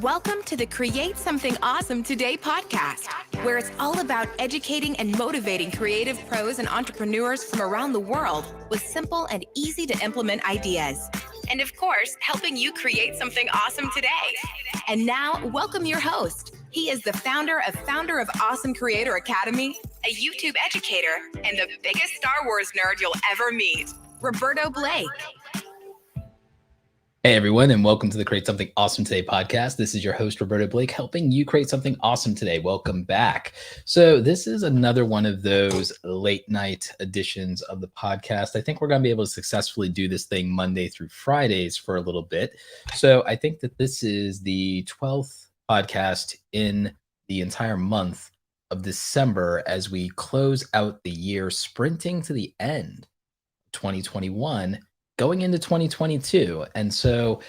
Welcome to the Create Something Awesome Today podcast, where it's all about educating and motivating creative pros and entrepreneurs from around the world with simple and easy to implement ideas. And of course, helping you create something awesome today. And now, welcome your host. He is the founder of Awesome Creator Academy, a YouTube educator, and the biggest Star Wars nerd you'll ever meet, Roberto Blake. Hey everyone, and welcome to the Create Something Awesome Today podcast. This is your host, Roberto Blake, helping you create something awesome today. Welcome back. So this is another one of those late night editions of the podcast. I think we're going to be able to successfully do this thing Monday through Fridays for a little bit. So I think that this is the 12th podcast in the entire month of December as we close out the year, sprinting to the end of 2021. Going into 2022. And so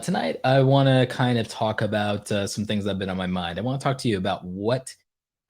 tonight, I want to kind of talk about some things that have been on my mind. I want to talk to you about what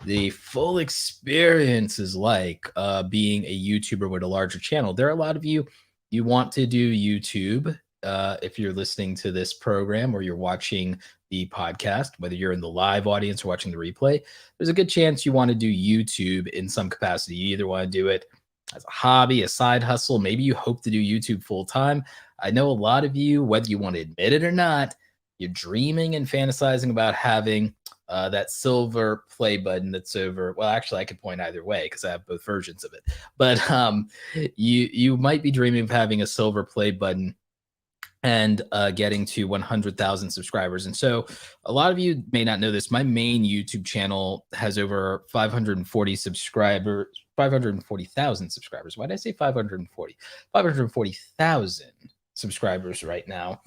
the full experience is like being a YouTuber with a larger channel. There are a lot of you want to do YouTube. If you're listening to this program or you're watching the podcast, whether you're in the live audience or watching the replay, there's a good chance you want to do YouTube in some capacity. You either want to do it as a hobby, a side hustle. Maybe you hope to do YouTube full time. I know a lot of you, whether you want to admit it or not, you're dreaming and fantasizing about having that silver play button that's over. Well, actually, I could point either way because I have both versions of it. But you might be dreaming of having a silver play button and getting to 100,000 subscribers. And so a lot of you may not know this. My main YouTube channel has over 540 subscribers, 540,000 subscribers. Why did I say 540? 540,000 subscribers right now.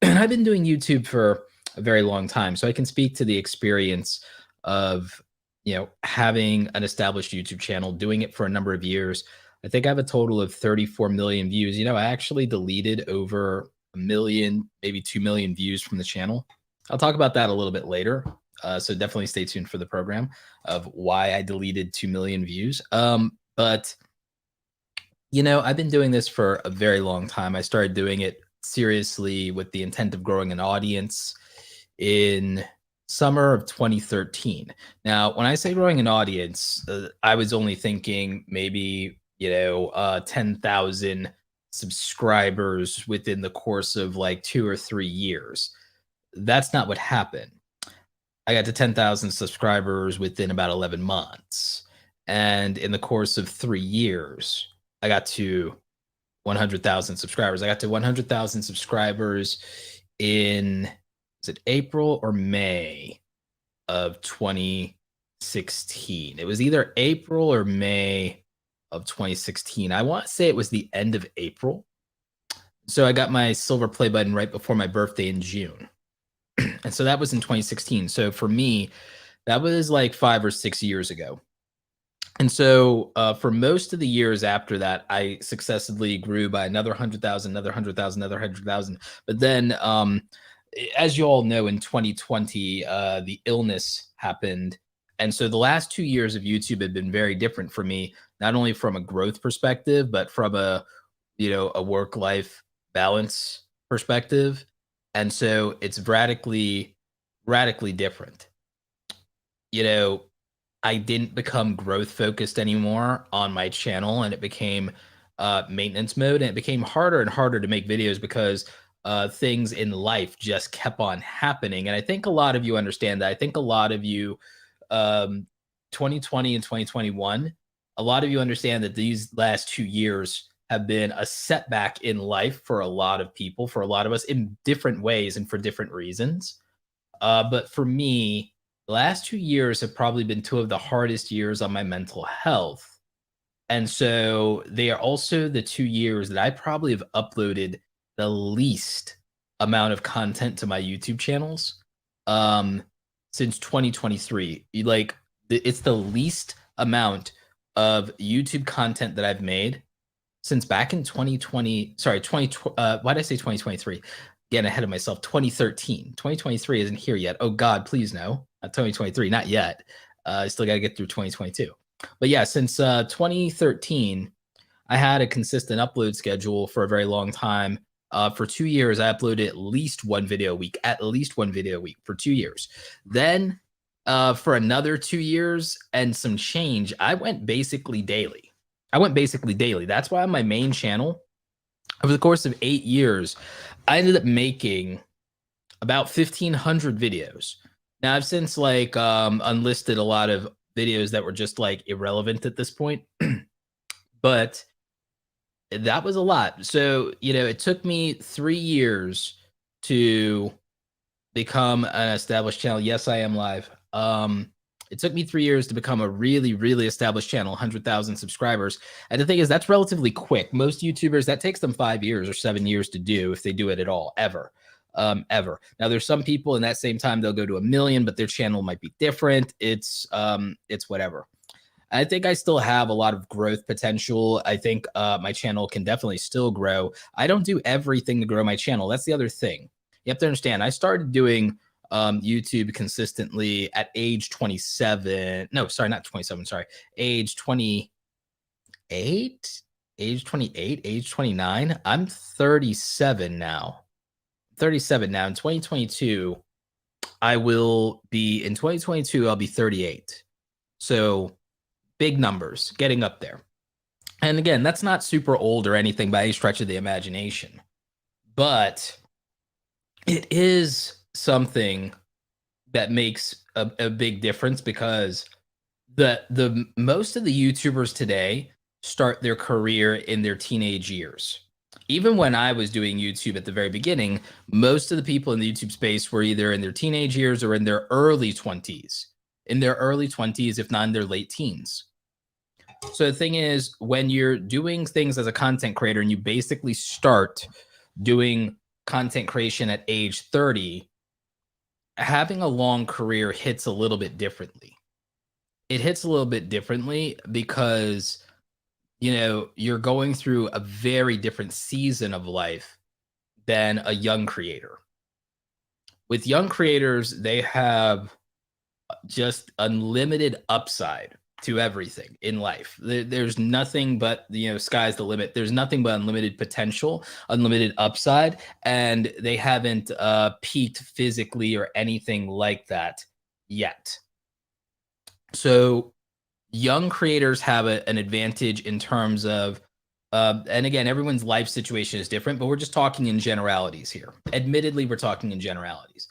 And I've been doing YouTube for a very long time. So I can speak to the experience of, having an established YouTube channel, doing it for a number of years. I think I have a total of 34 million views. I actually deleted over 1 million, maybe 2 million views from the channel. I'll talk about that a little bit later. So definitely stay tuned for the program of why I deleted 2 million views. But I've been doing this for a very long time. I started doing it seriously with the intent of growing an audience in summer of 2013. Now, when I say growing an audience, I was only thinking maybe 10,000 subscribers within the course of like 2 or 3 years. That's not what happened. I got to 10,000 subscribers within about 11 months. And in the course of 3 years, I got to 100,000 subscribers. I got to 100,000 subscribers in, is it April or May of 2016? It was either April or May of 2016. I want to say it was the end of April. So I got my silver play button right before my birthday in June. And so that was in 2016. So for me, that was like 5 or 6 years ago. And so for most of the years after that, I successively grew by another 100,000, another 100,000, another 100,000. But then, as you all know, in 2020, the illness happened. And so the last 2 years of YouTube had been very different for me, not only from a growth perspective, but from a work-life balance perspective. And so it's radically different. I didn't become growth focused anymore on my channel, and it became maintenance mode, and it became harder and harder to make videos because things in life just kept on happening. And I think a lot of you understand that. I think a lot of you 2020 and 2021, a lot of you understand that these last 2 years have been a setback in life for a lot of people, for a lot of us in different ways and for different reasons. But for me, the last 2 years have probably been 2 of the hardest years on my mental health. And so they are also the 2 years that I probably have uploaded the least amount of content to my YouTube channels. Since 2023, it's the least amount of YouTube content that I've made since back in 2020. Sorry, why did I say 2023? Getting ahead of myself. 2013. 2023 isn't here yet. Oh God, please no. Not 2023, not yet. I still got to get through 2022. But yeah, since 2013, I had a consistent upload schedule for a very long time. For 2 years, I uploaded at least one video a week, for 2 years. Then for another 2 years and some change, I went basically daily. That's why on my main channel, over the course of 8 years, I ended up making about 1,500 videos. Now I've since like unlisted a lot of videos that were just like irrelevant at this point, but that was a lot. So, it took me 3 years to become an established channel. Yes, I am live. It took me 3 years to become a really, really established channel, 100,000 subscribers. And the thing is, that's relatively quick. Most YouTubers, that takes them 5 years or 7 years to do, if they do it at all, ever. Now, there's some people in that same time, they'll go to 1 million, but their channel might be different. It's whatever. I think I still have a lot of growth potential. I think my channel can definitely still grow. I don't do everything to grow my channel. That's the other thing. You have to understand, I started doing YouTube consistently at age 27. No, sorry, not 27. Sorry, age 28, age 29. I'm 37 now. In 2022, I'll be 38. So big numbers, getting up there. And again, that's not super old or anything by any stretch of the imagination, but it is something that makes a big difference, because the most of the YouTubers today start their career in their teenage years. Even when I was doing YouTube at the very beginning, most of the people in the YouTube space were either in their teenage years or in their early 20s, if not in their late teens. So the thing is, when you're doing things as a content creator and you basically start doing content creation at age 30, having a long career hits a little bit differently. It hits a little bit differently because, you're going through a very different season of life than a young creator. With young creators, they have just unlimited upside to everything in life. There's nothing but, sky's the limit. There's nothing but unlimited potential, unlimited upside, and they haven't peaked physically or anything like that yet. So young creators have an advantage in terms of, and again, everyone's life situation is different, but we're just talking in generalities here. Admittedly, we're talking in generalities.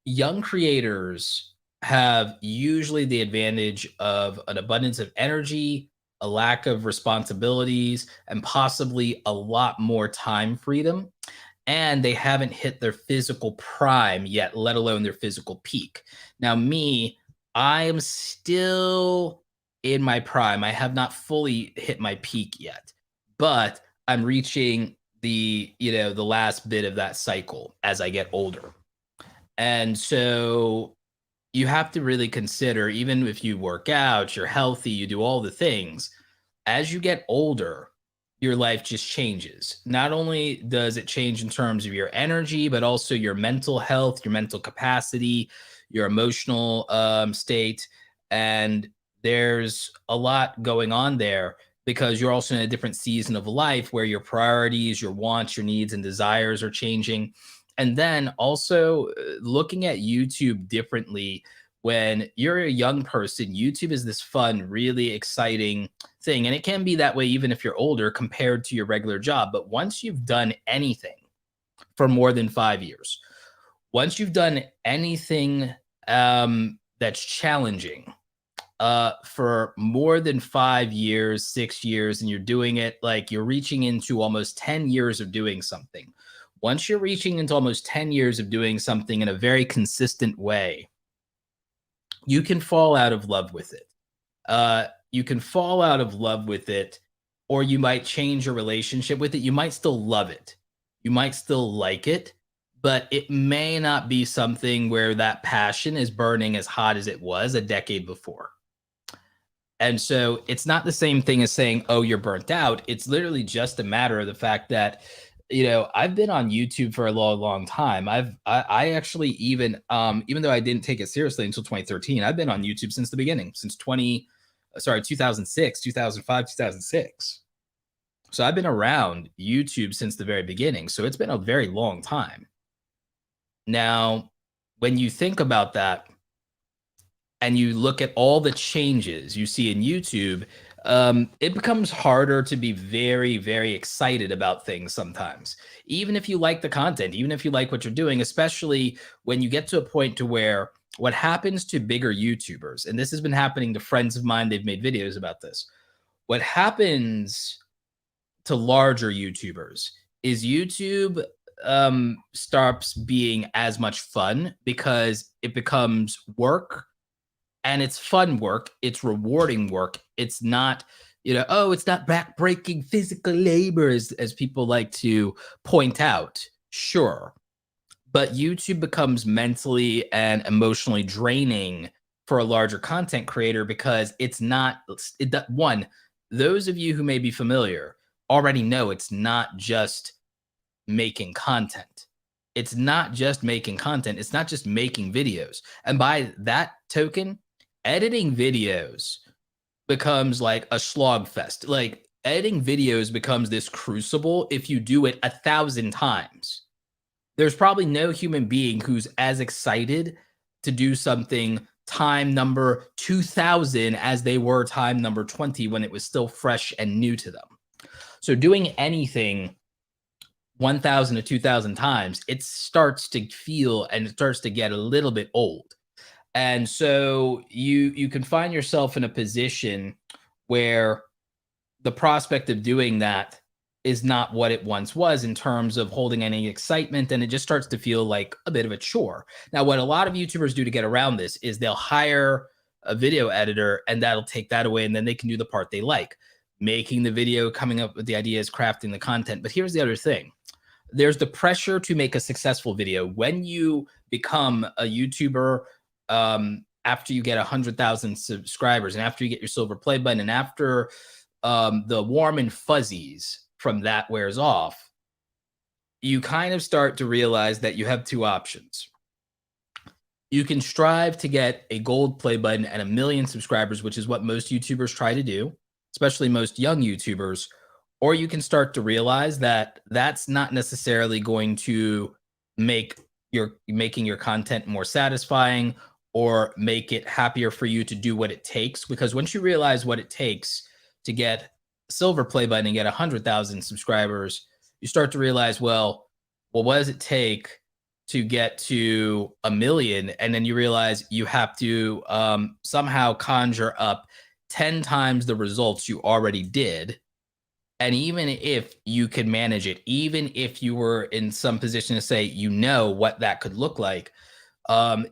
Young creators have usually the advantage of an abundance of energy, a lack of responsibilities, and possibly a lot more time freedom. And they haven't hit their physical prime yet, let alone their physical peak. Now, me, I am still in my prime. I have not fully hit my peak yet, but I'm reaching the last bit of that cycle as I get older. And so you have to really consider, even if you work out, you're healthy, you do all the things, as you get older, your life just changes. Not only does it change in terms of your energy, but also your mental health, your mental capacity, your emotional state. And there's a lot going on there, because you're also in a different season of life where your priorities, your wants, your needs, and desires are changing. And then also looking at YouTube differently. When you're a young person, YouTube is this fun, really exciting thing. And it can be that way even if you're older compared to your regular job. But once you've done anything for more than 5 years, once you've done anything that's challenging for more than 5 years, 6 years, and you're doing it, like you're reaching into almost 10 years of doing something. Once you're reaching into almost 10 years of doing something in a very consistent way, you can fall out of love with it. Or you might change your relationship with it. You might still love it. You might still like it, but it may not be something where that passion is burning as hot as it was a decade before. And so it's not the same thing as saying, oh, you're burnt out. It's literally just a matter of the fact that, I've been on YouTube for a long, long time. I actually even though I didn't take it seriously until 2013, I've been on YouTube since the beginning, since 2006, 2005, 2006. So I've been around YouTube since the very beginning. So it's been a very long time. Now, when you think about that and you look at all the changes you see in YouTube, it becomes harder to be very, very excited about things sometimes. Even if you like the content, even if you like what you're doing, especially when you get to a point to where what happens to bigger YouTubers, and this has been happening to friends of mine, they've made videos about this. What happens to larger YouTubers is YouTube stops being as much fun because it becomes work, and it's fun work. It's rewarding work. It's not, oh, it's not backbreaking physical labor as people like to point out. Sure. But YouTube becomes mentally and emotionally draining for a larger content creator because it's not, one, those of you who may be familiar already know it's not just making content. It's not just making content. It's not just making videos. And by that token, editing videos becomes like a slog fest. Like editing videos becomes this crucible if you do it 1,000 times. There's probably no human being who's as excited to do something time number 2000 as they were time number 20 when it was still fresh and new to them. So doing anything 1,000 to 2,000 times, it starts to feel and it starts to get a little bit old. And so you can find yourself in a position where the prospect of doing that is not what it once was in terms of holding any excitement, and it just starts to feel like a bit of a chore. Now, what a lot of YouTubers do to get around this is they'll hire a video editor, and that'll take that away, and then they can do the part they like, making the video, coming up with the ideas, crafting the content. But here's the other thing. There's the pressure to make a successful video. When you become a YouTuber, after you get 100,000 subscribers and after you get your silver play button and after the warm and fuzzies from that wears off, you kind of start to realize that you have two options. You can strive to get a gold play button and 1 million subscribers, which is what most YouTubers try to do, especially most young YouTubers. Or you can start to realize that that's not necessarily going to make making your content more satisfying or make it happier for you to do what it takes. Because once you realize what it takes to get a silver play button and get 100,000 subscribers, you start to realize, well, what does it take to get to 1 million? And then you realize you have to somehow conjure up 10 times the results you already did. And even if you could manage it, even if you were in some position to say, what that could look like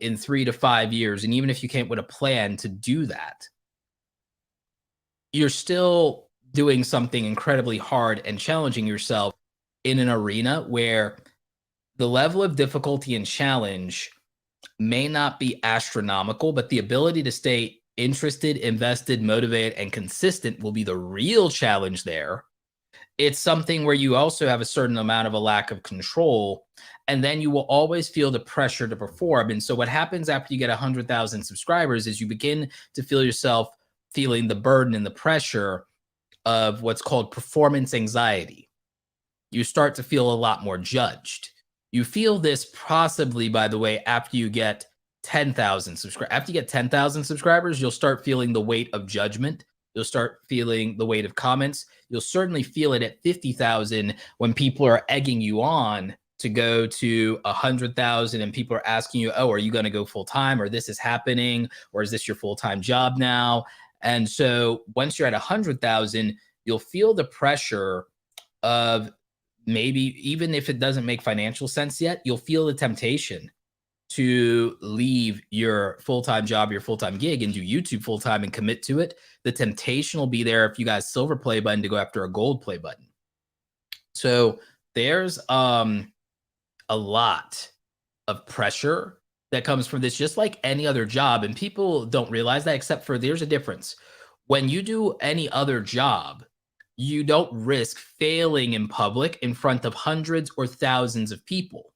in 3 to 5 years, and even if you came up with a plan to do that, you're still doing something incredibly hard and challenging yourself in an arena where the level of difficulty and challenge may not be astronomical, but the ability to stay interested, invested, motivated, and consistent will be the real challenge there. It's something where you also have a certain amount of a lack of control, and then you will always feel the pressure to perform. And so what happens after you get 100,000 subscribers is you begin to feel yourself feeling the burden and the pressure of what's called performance anxiety. You start to feel a lot more judged. You feel this possibly, by the way, after you get 10,000 subscribers. After you get 10,000 subscribers, you'll start feeling the weight of judgment. You'll start feeling the weight of comments. You'll certainly feel it at 50,000 when people are egging you on to go to 100,000 and people are asking you, oh, are you going to go full time, or this is happening, or is this your full-time job now? And so once you're at 100,000, you'll feel the pressure of, maybe even if it doesn't make financial sense yet, you'll feel the temptation to leave your full-time job, your full-time gig, and do YouTube full-time and commit to it. The temptation will be there if you guys silver play button to go after a gold play button. So there's a lot of pressure that comes from this, just like any other job. And people don't realize that, except for there's a difference. When you do any other job, you don't risk failing in public in front of hundreds or thousands of people.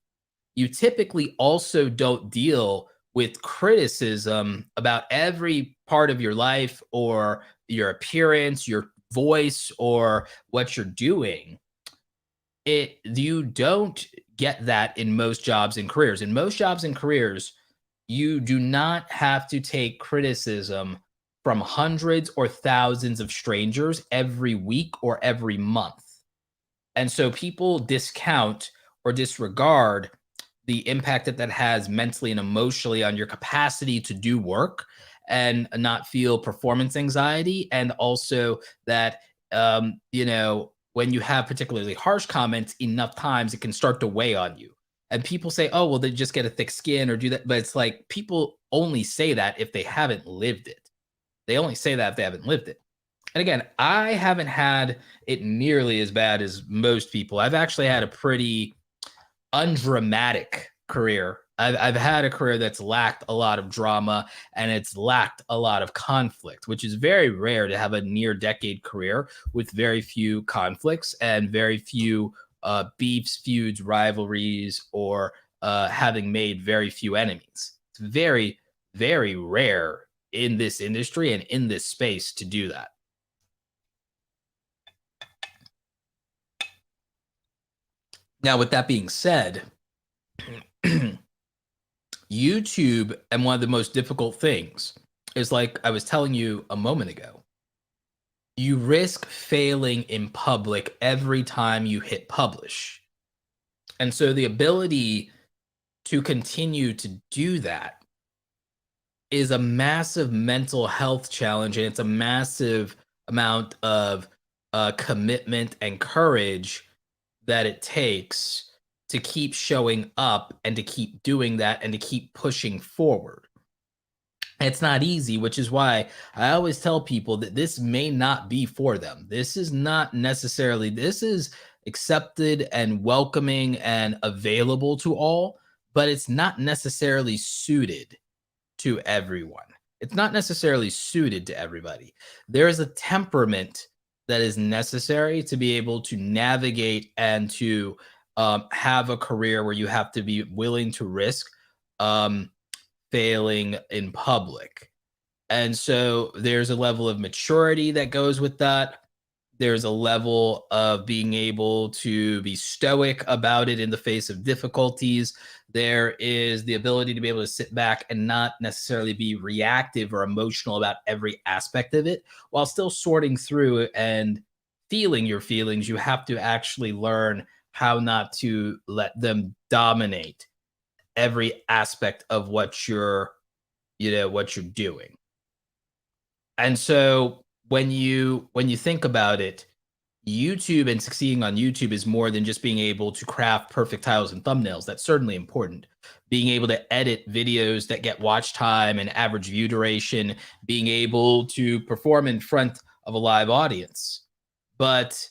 You typically also don't deal with criticism about every part of your life or your appearance, your voice or what you're doing, you don't get that in most jobs and careers. In most jobs and careers, you do not have to take criticism from hundreds or thousands of strangers every week or every month. And so people discount or disregard the impact that that has mentally and emotionally on your capacity to do work and not feel performance anxiety. And also that, when you have particularly harsh comments enough times, it can start to weigh on you. And people say, oh, well, they just get a thick skin or do that. But it's like people only say that if they haven't lived it. They only say that if they haven't lived it. And again, I haven't had it nearly as bad as most people. I've actually had a pretty undramatic career. I've had a career that's lacked a lot of drama and it's lacked a lot of conflict, which is very rare to have a near decade career with very few conflicts and very few beefs, feuds, rivalries, or having made very few enemies. It's very, very rare in this industry and in this space to do that. Now, with that being said, YouTube, and one of the most difficult things is, like I was telling you a moment ago, you risk failing in public every time you hit publish. And so the ability to continue to do that is a massive mental health challenge, and it's a massive amount of commitment and courage that it takes to keep showing up and to keep doing that and to keep pushing forward. It's not easy, which is why I always tell people that this may not be for them. This is not necessarily, this is accepted and welcoming and available to all, but it's not necessarily suited to everyone. It's not necessarily suited to everybody. There is a temperament that is necessary to be able to navigate and to have a career where you have to be willing to risk failing in public. And so there's a level of maturity that goes with that. There's a level of being able to be stoic about it in the face of difficulties. There is the ability to be able to sit back and not necessarily be reactive or emotional about every aspect of it while still sorting through and feeling your feelings. You have to actually learn how not to let them dominate every aspect of what you're doing. And so when you think about it, YouTube and succeeding on YouTube is more than just being able to craft perfect titles and thumbnails. That's certainly important. Being able to edit videos that get watch time and average view duration, being able to perform in front of a live audience. But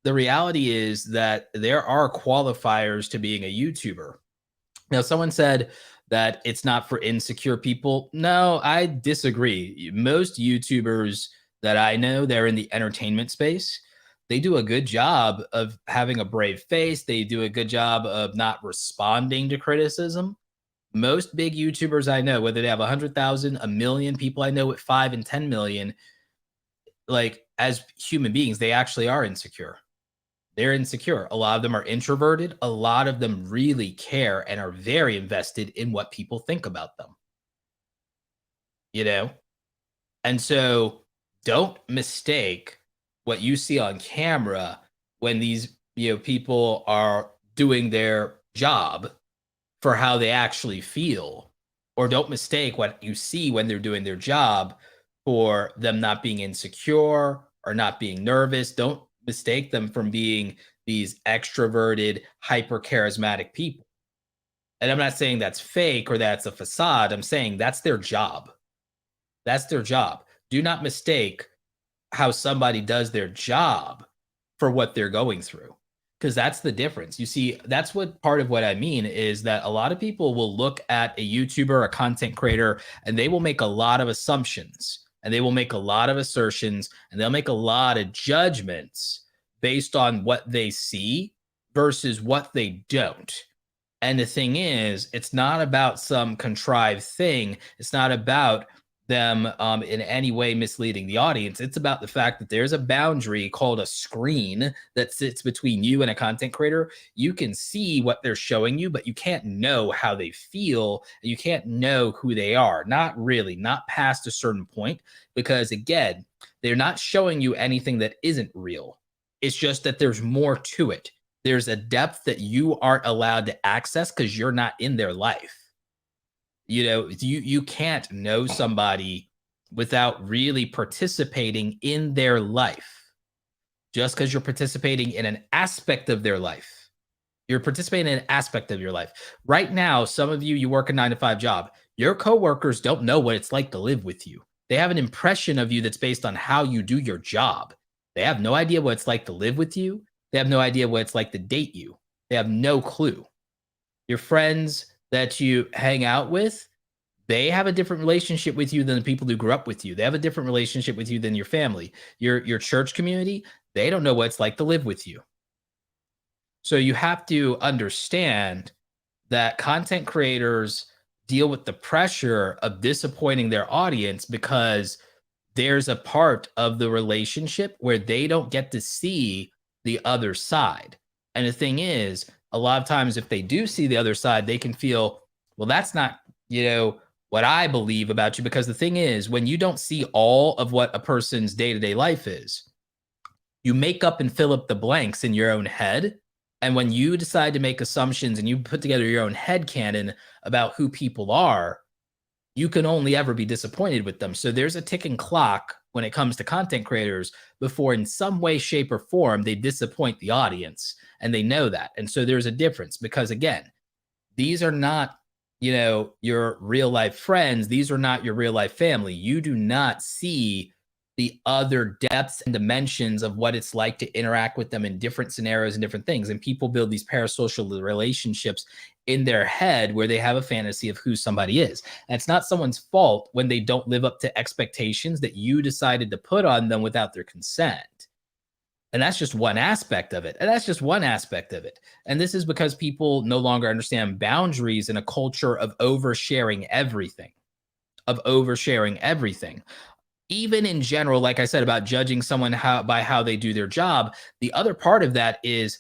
the reality is that there are qualifiers to being a YouTuber. Now, someone said that it's not for insecure people. No, I disagree. Most YouTubers that I know, they're in the entertainment space. They do a good job of having a brave face. They do a good job of not responding to criticism. Most big YouTubers I know, whether they have 100,000, a million people I know with 5 and 10 million, like as human beings, they actually are insecure. They're insecure. A lot of them are introverted. A lot of them really care and are very invested in what people think about them. And so don't mistake what you see on camera when these people are doing their job for how they actually feel, or don't mistake what you see when they're doing their job for them not being insecure or not being nervous. Don't mistake them from being these extroverted, hyper charismatic people. And I'm not saying that's fake or that's a facade. I'm saying that's their job. That's their job. Do not mistake how somebody does their job for what they're going through, because that's the difference. You see, that's what part of what I mean is that a lot of people will look at a YouTuber, a content creator, and they will make a lot of assumptions and they will make a lot of assertions and they'll make a lot of judgments based on what they see versus what they don't. And the thing is, it's not about some contrived thing. It's not about them in any way misleading the audience. It's about the fact that there's a boundary called a screen that sits between you and a content creator. You can see what they're showing you, but you can't know how they feel. You can't know who they are. Not really, not past a certain point, because again, they're not showing you anything that isn't real. It's just that there's more to it. There's a depth that you aren't allowed to access because you're not in their life. You can't know somebody without really participating in their life. Just because you're participating in an aspect of their life, you're participating in an aspect of your life. Right now, some of you work a 9-to-5 job. Your coworkers don't know what it's like to live with you. They have an impression of you that's based on how you do your job. They have no idea what it's like to live with you. They have no idea what it's like to date you. They have no clue. Your friends that you hang out with, they have a different relationship with you than the people who grew up with you. They have a different relationship with you than your family. Your church community, they don't know what it's like to live with you. So you have to understand that content creators deal with the pressure of disappointing their audience because there's a part of the relationship where they don't get to see the other side. And the thing is, a lot of times if they do see the other side, they can feel, well, that's not, what I believe about you. Because the thing is, when you don't see all of what a person's day-to-day life is, you make up and fill up the blanks in your own head. And when you decide to make assumptions and you put together your own headcanon about who people are, you can only ever be disappointed with them. So there's a ticking clock when it comes to content creators before in some way, shape, or form, they disappoint the audience, and they know that. And so there's a difference because, again, these are not, your real life friends. These are not your real life family. You do not see the other depths and dimensions of what it's like to interact with them in different scenarios and different things. And people build these parasocial relationships in their head where they have a fantasy of who somebody is. And it's not someone's fault when they don't live up to expectations that you decided to put on them without their consent. And that's just one aspect of it. And this is because people no longer understand boundaries in a culture of oversharing everything, Even in general, like I said, about judging someone by how they do their job, the other part of that is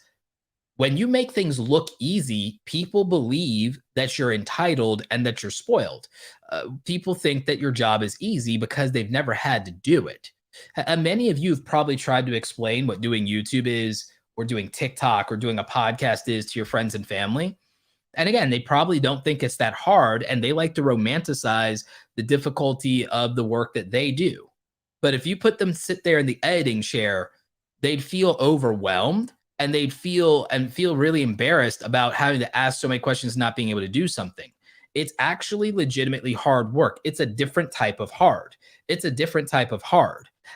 when you make things look easy, people believe that you're entitled and that you're spoiled. People think that your job is easy because they've never had to do it. Many of you have probably tried to explain what doing YouTube is, or doing TikTok, or doing a podcast is to your friends and family. And again, they probably don't think it's that hard, and they like to romanticize the difficulty of the work that they do. But if you put them sit there in the editing chair, they'd feel overwhelmed, and they'd feel really embarrassed about having to ask so many questions, and not being able to do something. It's actually legitimately hard work. It's a different type of hard.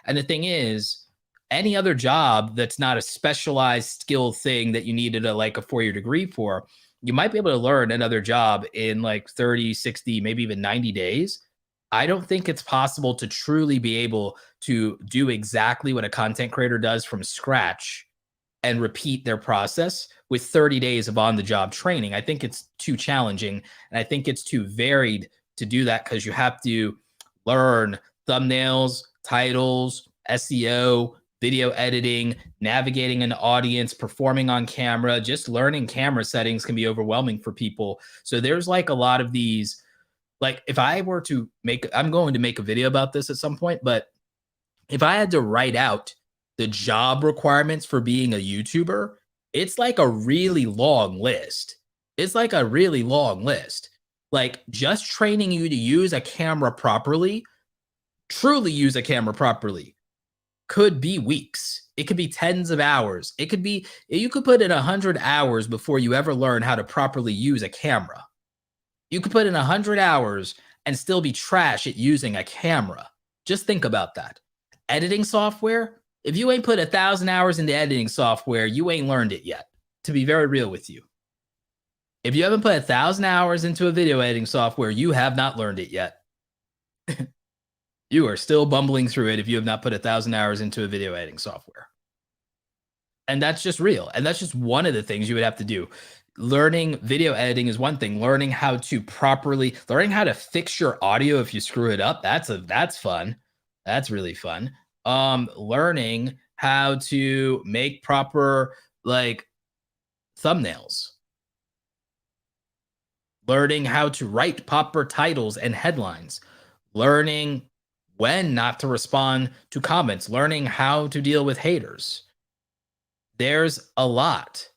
And the thing is, any other job that's not a specialized skill thing that you needed a 4-year degree for, you might be able to learn another job in 30, 60, maybe even 90 days. I don't think it's possible to truly be able to do exactly what a content creator does from scratch and repeat their process with 30 days of on-the-job training. I think it's too challenging, and I think it's too varied to do that because you have to learn thumbnails, titles, SEO, video editing, navigating an audience, performing on camera. Just learning camera settings can be overwhelming for people. So there's a lot of these, if I were to I'm going to make a video about this at some point, but if I had to write out the job requirements for being a YouTuber, it's a really long list. Just training you to use a camera properly, truly use a camera properly, could be weeks. It could be tens of hours. You could put in 100 hours before you ever learn how to properly use a camera. You could put in 100 hours and still be trash at using a camera. Just think about that. Editing software, if you ain't put 1,000 hours into editing software, you ain't learned it yet, to be very real with you. If you haven't put 1,000 hours into a video editing software, you have not learned it yet. You are still bumbling through it if you have not put 1,000 hours into a video editing software. And that's just real. And that's just one of the things you would have to do. learning video editing is one thing. Learning how to fix your audio if you screw it up. That's fun. That's really fun. Learning how to make proper like thumbnails. Learning how to write proper titles and headlines. Learning when not to respond to comments. Learning how to deal with haters. There's a lot.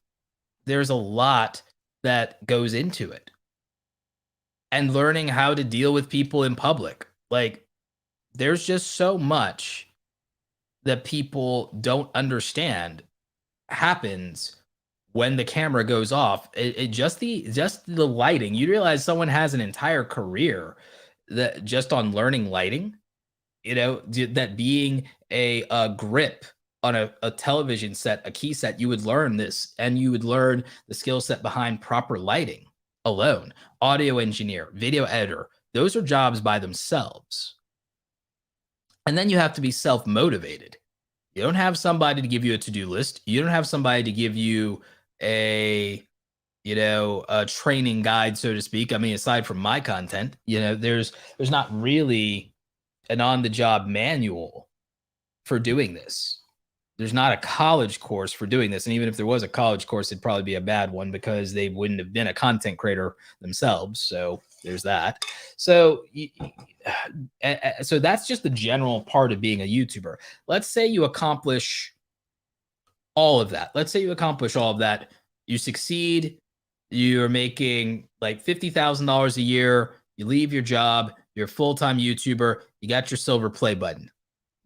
There's a lot that goes into it. And learning how to deal with people in public. Like, there's just so much that people don't understand happens when the camera goes off. Just the lighting. You realize someone has an entire career that just on learning lighting. That being a grip on a television set, a key set, you would learn this, and you would learn the skill set behind proper lighting alone. Audio engineer, video editor, those are jobs by themselves. And then you have to be self-motivated. You don't have somebody to give you a to-do list. You don't have somebody to give you a training guide, so to speak. I mean, aside from my content, there's not really an on-the-job manual for doing this. There's not a college course for doing this. And even if there was a college course, it'd probably be a bad one because they wouldn't have been a content creator themselves. So there's that. So that's just the general part of being a YouTuber. Let's say you accomplish all of that. You succeed. You're making like $50,000 a year. You leave your job. You're a full-time YouTuber. You got your silver play button.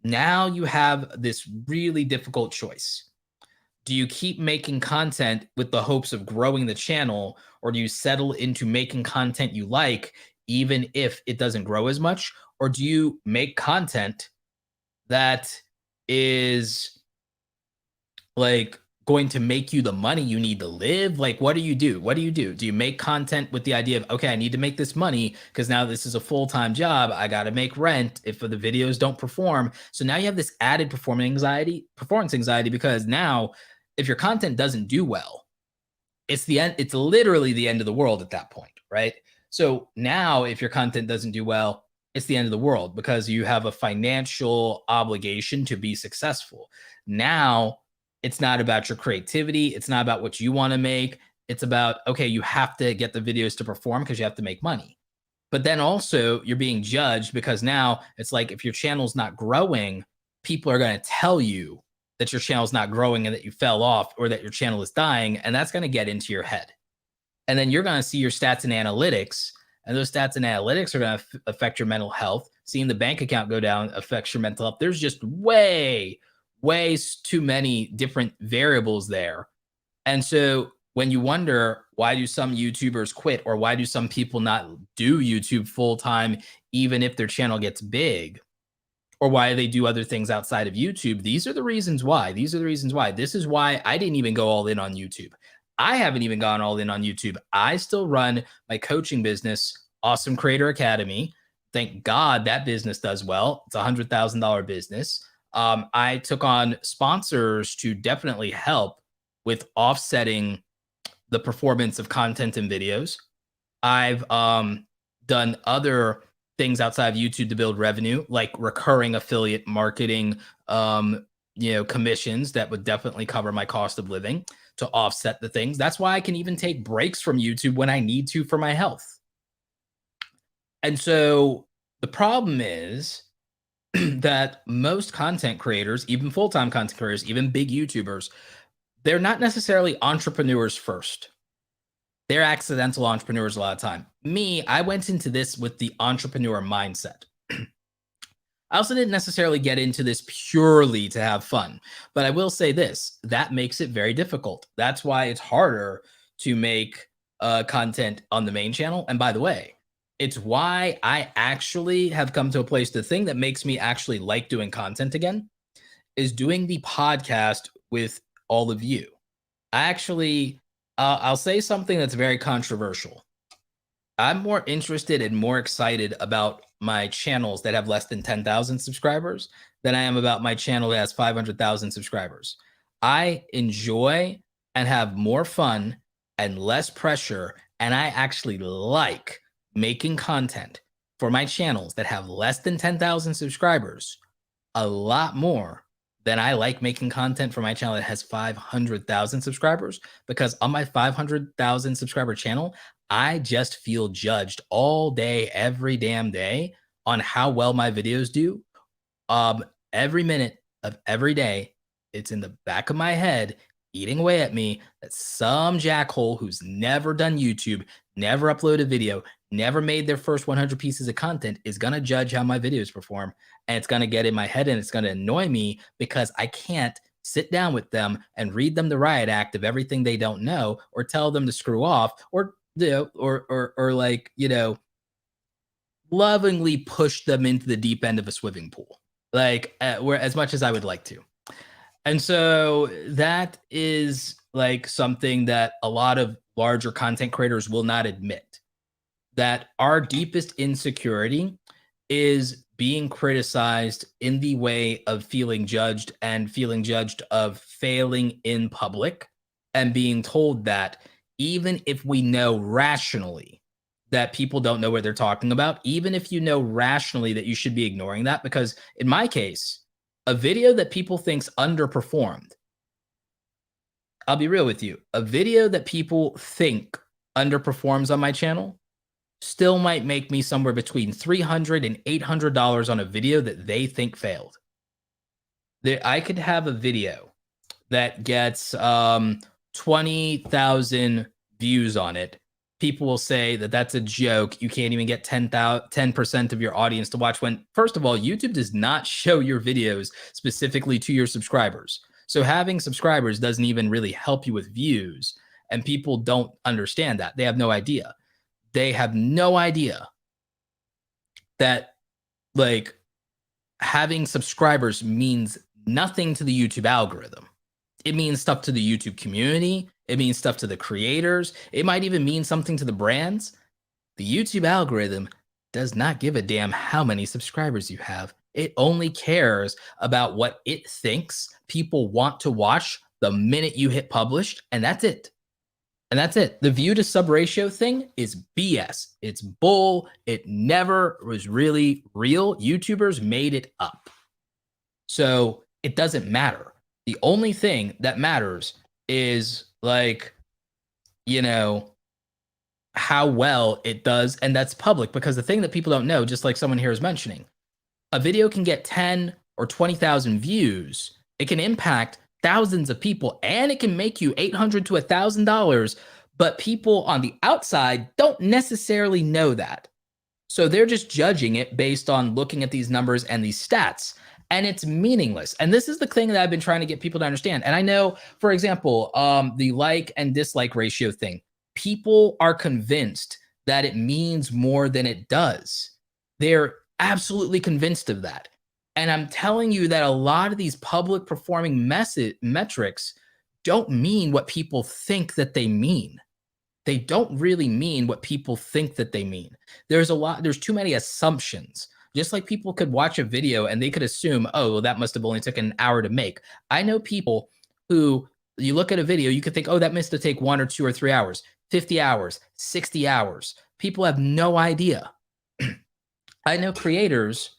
Now you have this really difficult choice. Do you keep making content with the hopes of growing the channel, or do you settle into making content you like, even if it doesn't grow as much? Or do you make content that is like going to make you the money you need to live? Like, what do you do? Do you make content with the idea of, okay, I need to make this money because now this is a full-time job. I got to make rent if the videos don't perform. So now you have this added performance anxiety, because now if your content doesn't do well, it's the end. It's literally the end of the world at that point, right? So now if your content doesn't do well, it's the end of the world because you have a financial obligation to be successful. Now, it's not about your creativity. It's not about what you want to make. It's about, okay, you have to get the videos to perform because you have to make money. But then also you're being judged because now it's like if your channel's not growing, people are going to tell you that your channel's not growing and that you fell off or that your channel is dying. And that's going to get into your head. And then you're going to see your stats and analytics. And those stats and analytics are going to affect your mental health. Seeing the bank account go down affects your mental health. There's just way too many different variables there. And so when you wonder, why do some YouTubers quit, or why do some people not do YouTube full time, even if their channel gets big, or why they do other things outside of YouTube? These are the reasons why. This is why I didn't even go all in on YouTube. I haven't even gone all in on YouTube. I still run my coaching business, Awesome Creator Academy. Thank God that business does well. It's a $100,000 business. I took on sponsors to definitely help with offsetting the performance of content and videos. I've done other things outside of YouTube to build revenue, like recurring affiliate marketing, commissions that would definitely cover my cost of living to offset the things. That's why I can even take breaks from YouTube when I need to for my health. And so the problem is that most content creators, even full-time content creators, even big YouTubers, they're not necessarily entrepreneurs first. They're accidental entrepreneurs a lot of time. Me, I went into this with the entrepreneur mindset. I also didn't necessarily get into this purely to have fun, but I will say this, that makes it very difficult. That's why it's harder to make content on the main channel. And by the way, it's why I actually have come to a place, the thing that makes me actually like doing content again is doing the podcast with all of you. I actually, I'll say something that's very controversial. I'm more interested and more excited about my channels that have less than 10,000 subscribers than I am about my channel that has 500,000 subscribers. I enjoy and have more fun and less pressure. And I actually like making content for my channels that have less than 10,000 subscribers a lot more than I like making content for my channel that has 500,000 subscribers, because on my 500,000 subscriber channel, I just feel judged all day, every damn day on how well my videos do. Every minute of every day, it's in the back of my head, eating away at me, that some jackhole who's never done YouTube, never uploaded video, never made their first 100 pieces of content is going to judge how my videos perform. And it's going to get in my head and it's going to annoy me because I can't sit down with them and read them the riot act of everything they don't know, or tell them to screw off, or, you know, or like, you know, lovingly push them into the deep end of a swimming pool, like where as much as I would like to. And so that is like something that a lot of larger content creators will not admit, that our deepest insecurity is being criticized in the way of feeling judged, and feeling judged of failing in public, and being told that even if we know rationally that people don't know what they're talking about, even if you know rationally that you should be ignoring that, because in my case, a video that people think's underperformed, I'll be real with you, a video that people think underperforms on my channel still might make me somewhere between $300 and $800 on a video that they think failed. I could have a video that gets 20,000 views on it. People will say that that's a joke. You can't even get 10% of your audience to watch, when, first of all, YouTube does not show your videos specifically to your subscribers. So having subscribers doesn't even really help you with views. And people don't understand that. They have no idea. They have no idea that, like, having subscribers means nothing to the YouTube algorithm. It means stuff to the YouTube community. It means stuff to the creators. It might even mean something to the brands. The YouTube algorithm does not give a damn how many subscribers you have. It only cares about what it thinks people want to watch the minute you hit publish, and that's it. And that's it. The view to sub ratio thing is BS. It's bull. It never was really real. YouTubers made it up. So it doesn't matter. The only thing that matters is, like, you know, how well it does. And that's public, because the thing that people don't know, just like someone here is mentioning, a video can get 10 or 20,000 views. It can impact thousands of people, and it can make you $800 to $1,000, but people on the outside don't necessarily know that. So they're just judging it based on looking at these numbers and these stats, and it's meaningless. And this is the thing that I've been trying to get people to understand. And I know, for example, the like and dislike ratio thing, people are convinced that it means more than it does. They're absolutely convinced of that. And I'm telling you that a lot of these public performing metrics don't mean what people think that they mean. They don't really mean what people think that they mean. There's too many assumptions. Just like people could watch a video and they could assume, oh, well, that must have only taken an hour to make. I know people who, you look at a video, you could think, oh, that must have taken 1 or 2 or 3 hours, 50 hours, 60 hours. People have no idea. I know creators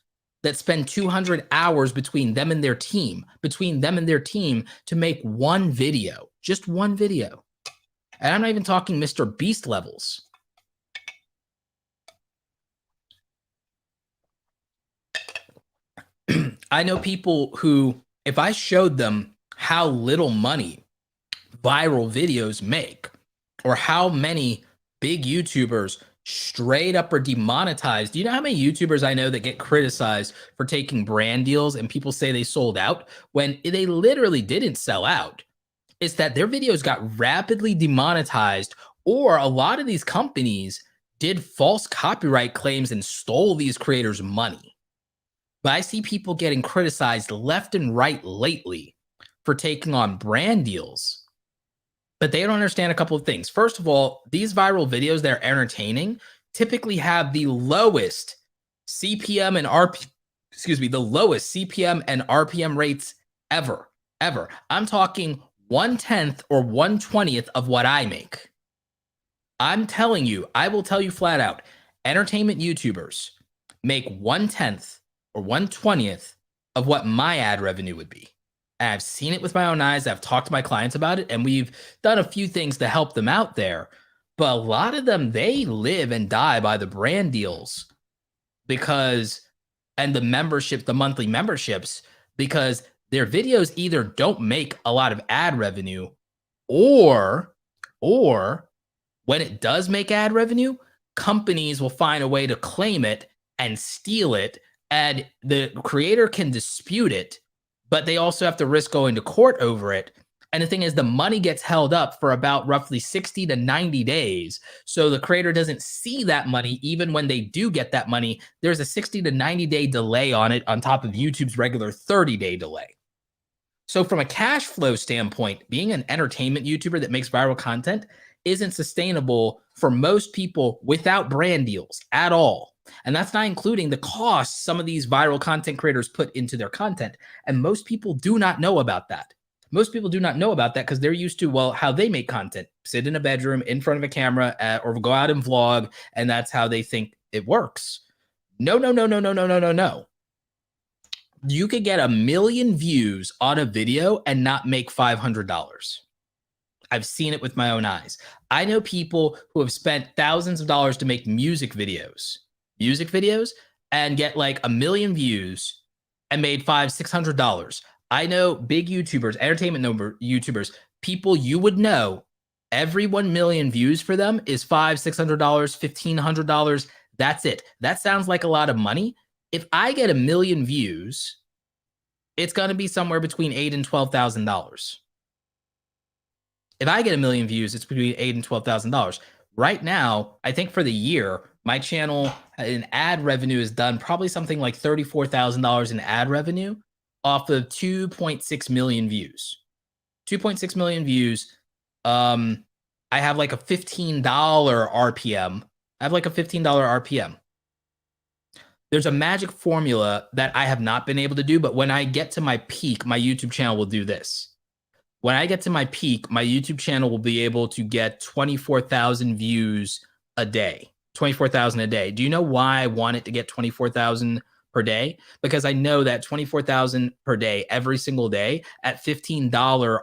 that spend 200 hours between them and their team, to make one video, just one video. And I'm not even talking Mr. Beast levels. I know people who, if I showed them how little money viral videos make, or how many big YouTubers straight up are demonetized. Do you know how many YouTubers I know that get criticized for taking brand deals and people say they sold out when they literally didn't sell out? It's that their videos got rapidly demonetized, or a lot of these companies did false copyright claims and stole these creators' money. But I see people getting criticized left and right lately for taking on brand deals. But they don't understand a couple of things. First of all, these viral videos that are entertaining typically have the lowest CPM and the lowest CPM and RPM rates ever. I'm talking 1/10 or 1/20th of what I make. I'm telling you, I will tell you flat out, entertainment YouTubers make 1/10 or 1/20th of what my ad revenue would be. And I've seen it with my own eyes. I've talked to my clients about it, and we've done a few things to help them out there. But a lot of them, they live and die by the brand deals because, and the membership, the monthly memberships, because their videos either don't make a lot of ad revenue or when it does make ad revenue, companies will find a way to claim it and steal it, and the creator can dispute it, but they also have to risk going to court over it. And the thing is, the money gets held up for about roughly 60 to 90 days. So the creator doesn't see that money. Even when they do get that money, there's a 60 to 90-day delay on it on top of YouTube's regular 30-day delay. So from a cash flow standpoint, being an entertainment YouTuber that makes viral content isn't sustainable for most people without brand deals at all. And that's not including the costs some of these viral content creators put into their content. And most people do not know about that. Most people do not know about that because they're used to, well, how they make content, sit in a bedroom in front of a camera or go out and vlog. And that's how they think it works. No. You could get 1 million views on a video and not make $500. I've seen it with my own eyes. I know people who have spent thousands of dollars to make music videos and get like 1 million views and made $500-$600. I know big YouTubers, entertainment YouTubers, people you would know, every 1 million views for them is $500-$600, $1,500. That's it. That sounds like a lot of money. If I get 1 million views, it's going to be somewhere between $8,000 and $12,000. If I get 1 million views, it's between $8,000 and $12,000. Right now, I think for the year, my channel in ad revenue has done probably something like $34,000 in ad revenue off of 2.6 million views. 2.6 million views. I have like a $15 RPM. There's a magic formula that I have not been able to do, but when I get to my peak, my YouTube channel will do this. When I get to my peak, my YouTube channel will be able to get 24,000 views a day. 24,000 a day. Do you know why I want it to get 24,000 per day? Because I know that 24,000 per day, every single day at $15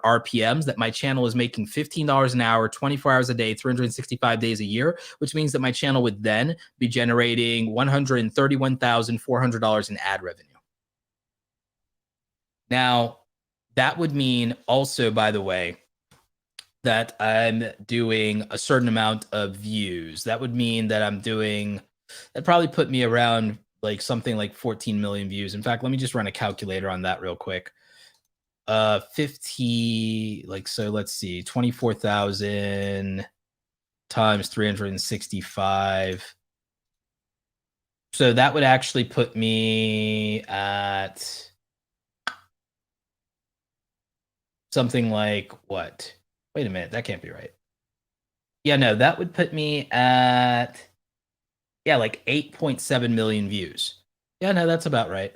RPMs, that my channel is making $15 an hour, 24 hours a day, 365 days a year, which means that my channel would then be generating $131,400 in ad revenue. Now, that would mean also, by the way, that I'm doing a certain amount of views. That would mean that that probably put me around like something like 14 million views. In fact, let me just run a calculator on that real quick. 50, like, so let's see, 24,000 times 365. So that would actually put me at something like what? Wait a minute, that can't be right. Yeah, no, that would put me at, like 8.7 million views. Yeah, no, that's about right.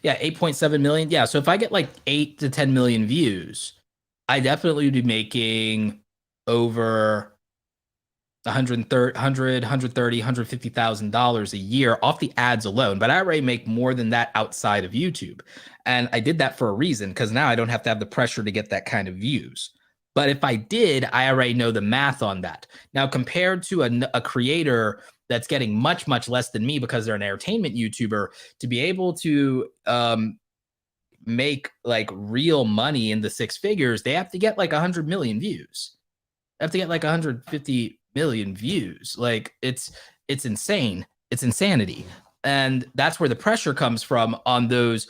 Yeah, 8.7 million. Yeah, so if I get like 8 to 10 million views, I definitely would be making over $150,000 a year off the ads alone. But I already make more than that outside of YouTube. And I did that for a reason, because now I don't have to have the pressure to get that kind of views. But if I did, I already know the math on that. Now, compared to a creator that's getting much, much less than me because they're an entertainment YouTuber, to be able to make like real money in the six figures, they have to get like 100 million views. They have to get like 150 million views. Like it's insane. It's insanity. And that's where the pressure comes from on those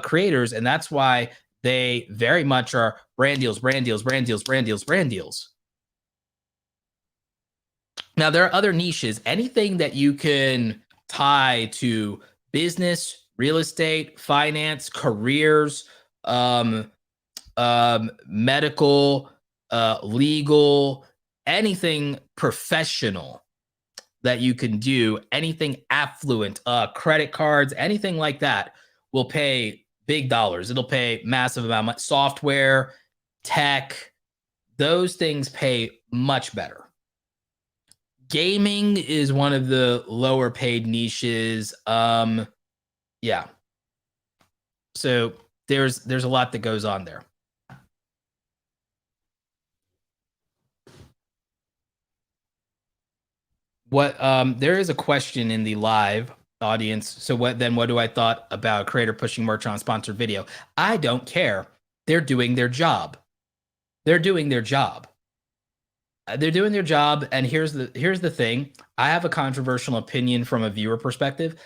creators. And that's why they very much are brand deals. Now, there are other niches. Anything that you can tie to business, real estate, finance, careers, medical, legal, anything professional that you can do, anything affluent, credit cards, anything like that will pay big dollars. It'll pay massive amount of money. Software, tech, those things pay much better. Gaming is one of the lower paid niches. Yeah. So there's a lot that goes on there. What there is a question in the live audience. So what do I thought about a creator pushing merch on sponsored video? I don't care. They're doing their job. They're doing their job. They're doing their job. And here's the thing. I have a controversial opinion from a viewer perspective.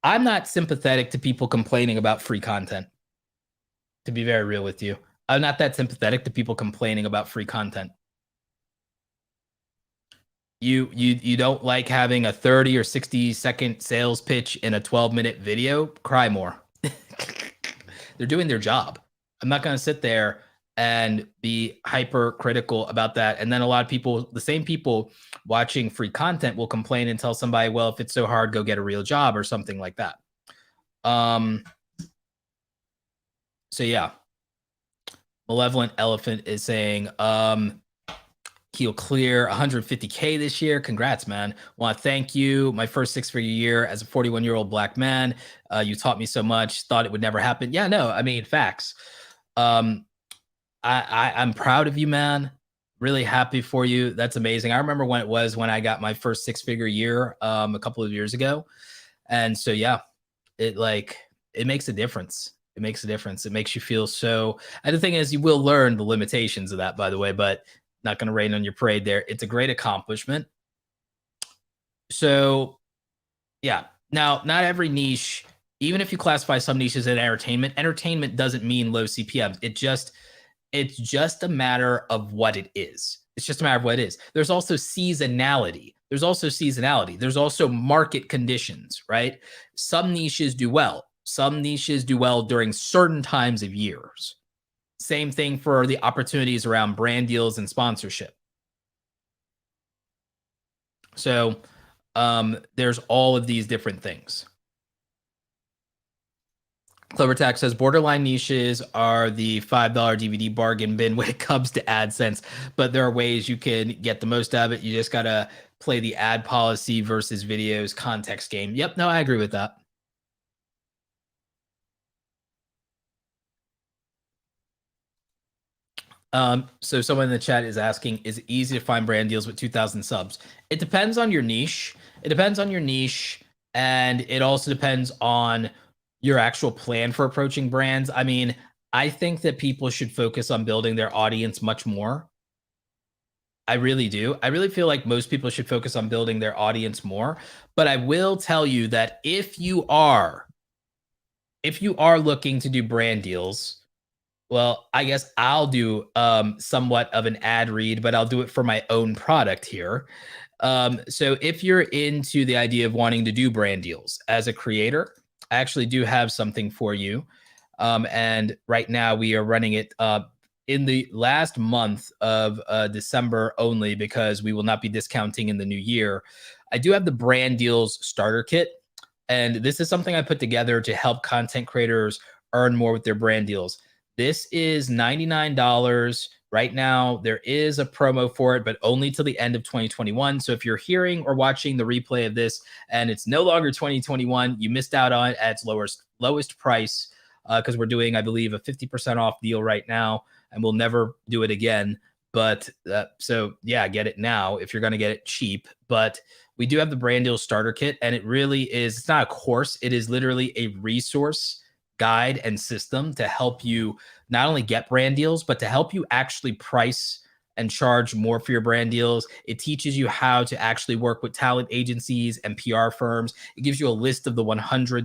I'm not sympathetic to people complaining about free content. To be very real with you, I'm not that sympathetic to people complaining about free content. You don't like having a 30 or 60-second sales pitch in a 12-minute video? Cry more. They're doing their job. I'm not going to sit there and be hyper critical about that. And then a lot of people, the same people watching free content, will complain and tell somebody, well, if it's so hard, go get a real job or something like that. So yeah, Malevolent Elephant is saying, he'll clear 150K this year. Congrats, man. Want to thank you. My first 6-figure year as a 41-year-old Black man. You taught me so much. Thought it would never happen. Yeah, no, I mean, facts. I'm proud of you, man. Really happy for you. That's amazing. I remember when I got my first 6-figure year a couple of years ago. And so, yeah, it makes a difference. It makes a difference. It makes you feel so. And the thing is, you will learn the limitations of that, by the way, but not going to rain on your parade there. It's a great accomplishment. So, yeah. Now, not every niche, even if you classify some niches as entertainment doesn't mean low CPMs. It's just a matter of what it is. It's just a matter of what it is. There's also seasonality. There's also market conditions, right? Some niches do well. Some niches do well during certain times of years. Same thing for the opportunities around brand deals and sponsorship. So there's all of these different things. CleverTax says borderline niches are the $5 DVD bargain bin when it comes to AdSense, but there are ways you can get the most out of it. You just got to play the ad policy versus videos context game. Yep, no, I agree with that. So someone in the chat is asking, is it easy to find brand deals with 2,000 subs? It depends on your niche. And it also depends on your actual plan for approaching brands. I mean, I think that people should focus on building their audience much more. I really do. I really feel like most people should focus on building their audience more. But I will tell you that if you are looking to do brand deals, well, I guess I'll do somewhat of an ad read, but I'll do it for my own product here. So if you're into the idea of wanting to do brand deals as a creator, I actually do have something for you. And right now we are running it in the last month of December only, because we will not be discounting in the new year. I do have the brand deals starter kit. And this is something I put together to help content creators earn more with their brand deals. This is $99 right now. There is a promo for it, but only till the end of 2021. So if you're hearing or watching the replay of this and it's no longer 2021, you missed out on it at its lowest price, because we're doing, I believe, a 50% off deal right now, and we'll never do it again. But so yeah, get it now if you're going to get it cheap. But we do have the brand deal starter kit, and it really is, it's not a course. It is literally a resource guide and system to help you not only get brand deals, but to help you actually price and charge more for your brand deals. It teaches you how to actually work with talent agencies and PR firms. It gives you a list of the 100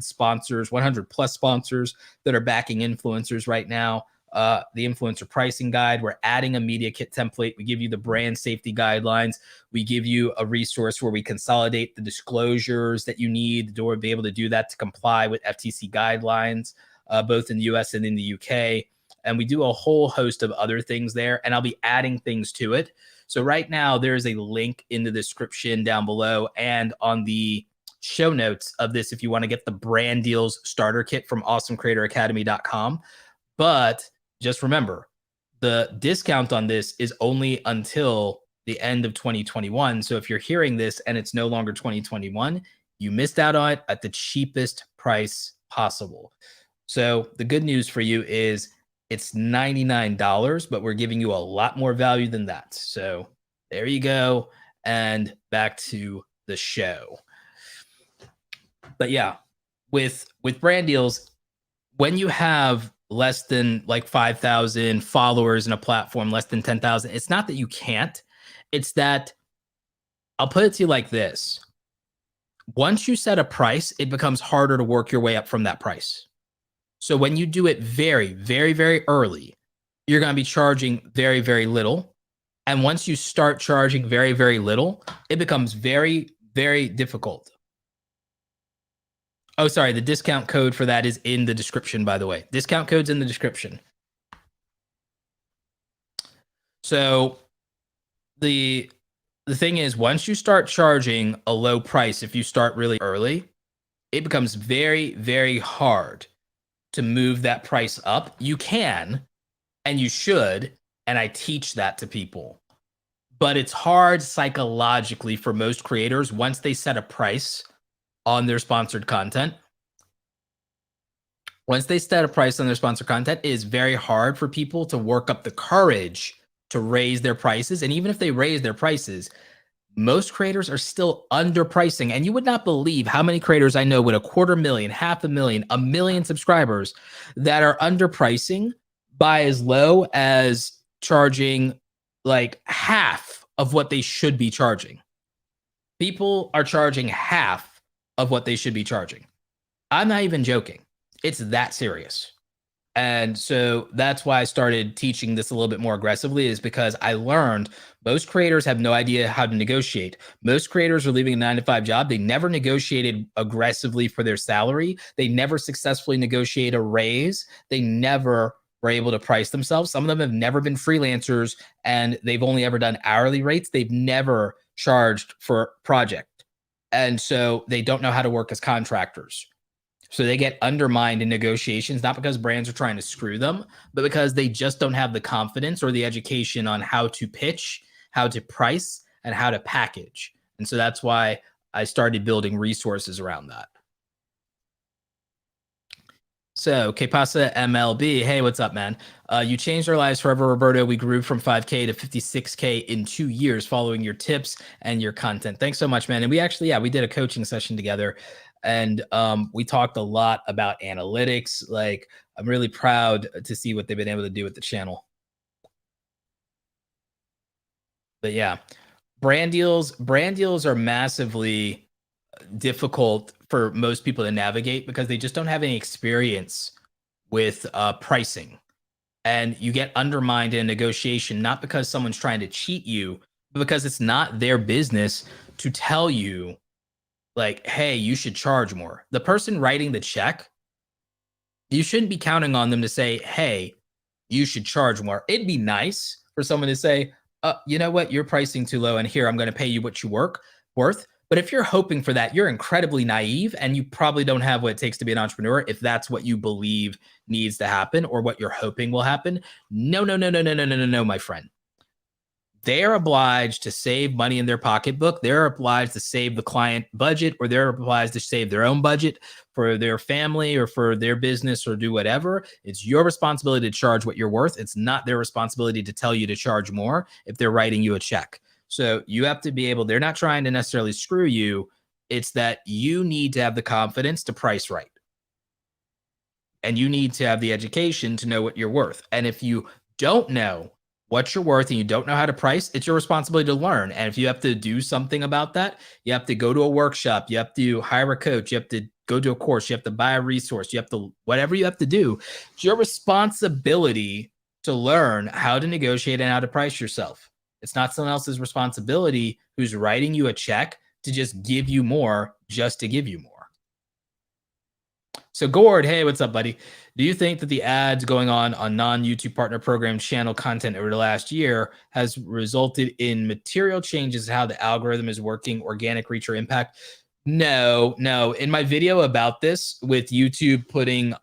plus sponsors that are backing influencers right now. The influencer pricing guide. We're adding a media kit template. We give you the brand safety guidelines. We give you a resource where we consolidate the disclosures that you need to be able to do that to comply with FTC guidelines, both in the US and in the UK. And we do a whole host of other things there, and I'll be adding things to it. So right now there's a link in the description down below and on the show notes of this if you want to get the brand deals starter kit from awesomecreatoracademy.com. But just remember, the discount on this is only until the end of 2021. So if you're hearing this and it's no longer 2021, you missed out on it at the cheapest price possible. So the good news for you is it's $99, but we're giving you a lot more value than that. So there you go. And back to the show. But yeah, with brand deals, when you have less than like 5,000 followers in a platform, less than 10,000, it's not that you can't. It's that I'll put it to you like this. Once you set a price, it becomes harder to work your way up from that price. So when you do it very, very, very early, you're going to be charging very, very little. And once you start charging very, very little, it becomes very, very difficult. Oh, sorry. The discount code for that is in the description, by the way. Discount code's in the description. So the thing is, once you start charging a low price, if you start really early, it becomes very, very hard to move that price up. You can, and you should, and I teach that to people. But it's hard psychologically for most creators once they set a price on their sponsored content. Once they set a price on their sponsored content, it is very hard for people to work up the courage to raise their prices. And even if they raise their prices, most creators are still underpricing. And you would not believe how many creators I know with 250,000, 500,000, 1 million subscribers that are underpricing by as low as charging like half of what they should be charging. People are charging half of what they should be charging. I'm not even joking. It's that serious. And so that's why I started teaching this a little bit more aggressively, is because I learned most creators have no idea how to negotiate. Most creators are leaving a 9-to-5 job. They never negotiated aggressively for their salary. They never successfully negotiated a raise. They never were able to price themselves. Some of them have never been freelancers and they've only ever done hourly rates. They've never charged for project. And so they don't know how to work as contractors. So they get undermined in negotiations, not because brands are trying to screw them, but because they just don't have the confidence or the education on how to pitch, how to price, and how to package. And so that's why I started building resources around that. So, Que Pasa MLB, hey, what's up, man? You changed our lives forever, Roberto. We grew from 5K to 56K in 2 years following your tips and your content. Thanks so much, man. And we actually, we did a coaching session together. And we talked a lot about analytics. Like, I'm really proud to see what they've been able to do with the channel. But yeah, brand deals are massively difficult for most people to navigate because they just don't have any experience with pricing. And you get undermined in negotiation, not because someone's trying to cheat you, but because it's not their business to tell you, like, hey, you should charge more. The person writing the check, you shouldn't be counting on them to say, hey, you should charge more. It'd be nice for someone to say, you know what, you're pricing too low, and here, I'm going to pay you what you worth. But if you're hoping for that, you're incredibly naive, and you probably don't have what it takes to be an entrepreneur if that's what you believe needs to happen or what you're hoping will happen. No, my friend. They're obliged to save money in their pocketbook. They're obliged to save the client budget, or they're obliged to save their own budget for their family or for their business or do whatever. It's your responsibility to charge what you're worth. It's not their responsibility to tell you to charge more if they're writing you a check. So you have to be able, they're not trying to necessarily screw you. It's that you need to have the confidence to price right. And you need to have the education to know what you're worth. And if you don't know what you're worth and you don't know how to price, it's your responsibility to learn. And if you have to do something about that, you have to go to a workshop, you have to hire a coach, you have to go to a course, you have to buy a resource, you have to, whatever you have to do, it's your responsibility to learn how to negotiate and how to price yourself. It's not someone else's responsibility who's writing you a check to just give you more just to give you more. So Gord, hey, what's up, buddy? Do you think that the ads going on non-YouTube partner program channel content over the last year has resulted in material changes to how the algorithm is working, organic reach or impact? No. In my video about this with YouTube putting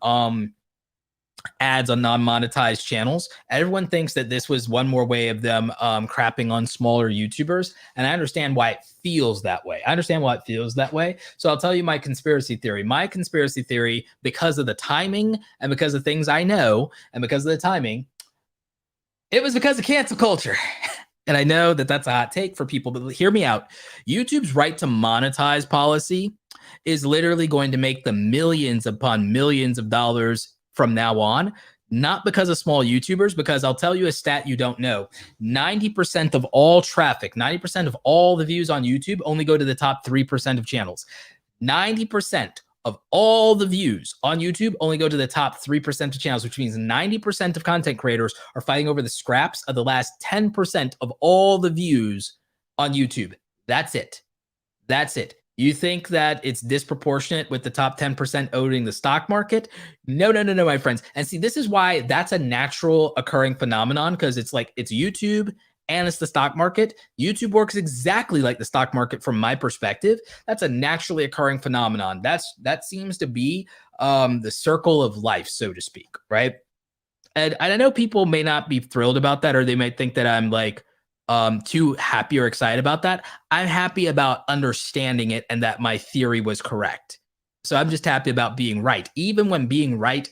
ads on non-monetized channels. Everyone thinks that this was one more way of them crapping on smaller YouTubers. And I understand why it feels that way. So I'll tell you my conspiracy theory. My conspiracy theory, because of the timing and because of things I know and because of the timing, it was because of cancel culture. And I know that that's a hot take for people, but hear me out. YouTube's right to monetize policy is literally going to make them millions upon millions of dollars from now on, not because of small YouTubers, because I'll tell you a stat you don't know. 90% of all traffic, 90% of all the views on YouTube only go to the top 3% of channels. 90% of all the views on YouTube only go to the top 3% of channels, which means 90% of content creators are fighting over the scraps of the last 10% of all the views on YouTube. That's it. That's it. You think that it's disproportionate with the top 10% owning the stock market? No, my friends. And see, this is why that's a natural occurring phenomenon, because it's like it's YouTube and it's the stock market. YouTube works exactly like the stock market from my perspective. That's a naturally occurring phenomenon. That seems to be the circle of life, so to speak, right? And I know people may not be thrilled about that, or they might think that I'm like too happy or excited about that. I'm happy about understanding it and that my theory was correct. So I'm just happy about being right. Even when being right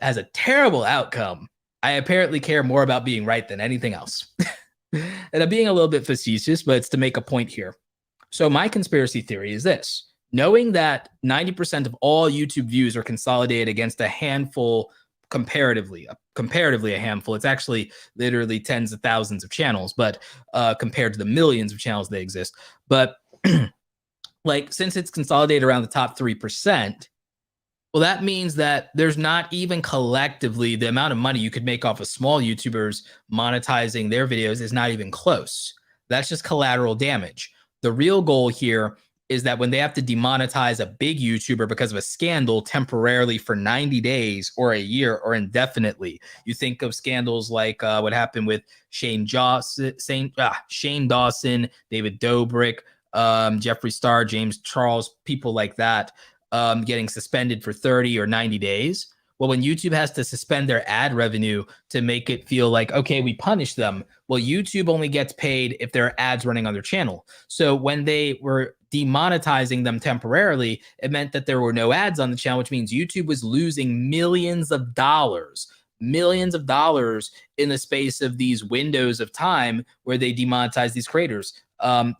has a terrible outcome, I apparently care more about being right than anything else. And I'm being a little bit facetious, but it's to make a point here. So my conspiracy theory is this: knowing that 90% of all YouTube views are consolidated against a handful, comparatively a handful. It's actually literally tens of thousands of channels, but compared to the millions of channels that exist. But like, since it's consolidated around the top 3%, well, that means that there's not even collectively the amount of money you could make off of small YouTubers monetizing their videos is not even close. That's just collateral damage. The real goal here is that when they have to demonetize a big YouTuber because of a scandal temporarily for 90 days or a year or indefinitely, you think of scandals like what happened with Shane Dawson, David Dobrik, Jeffree Star, James Charles, people like that, getting suspended for 30 or 90 days. Well, when YouTube has to suspend their ad revenue to make it feel like, okay, we punish them. Well, YouTube only gets paid if there are ads running on their channel. So when they were demonetizing them temporarily, it meant that there were no ads on the channel, which means YouTube was losing millions of dollars in the space of these windows of time where they demonetize these creators.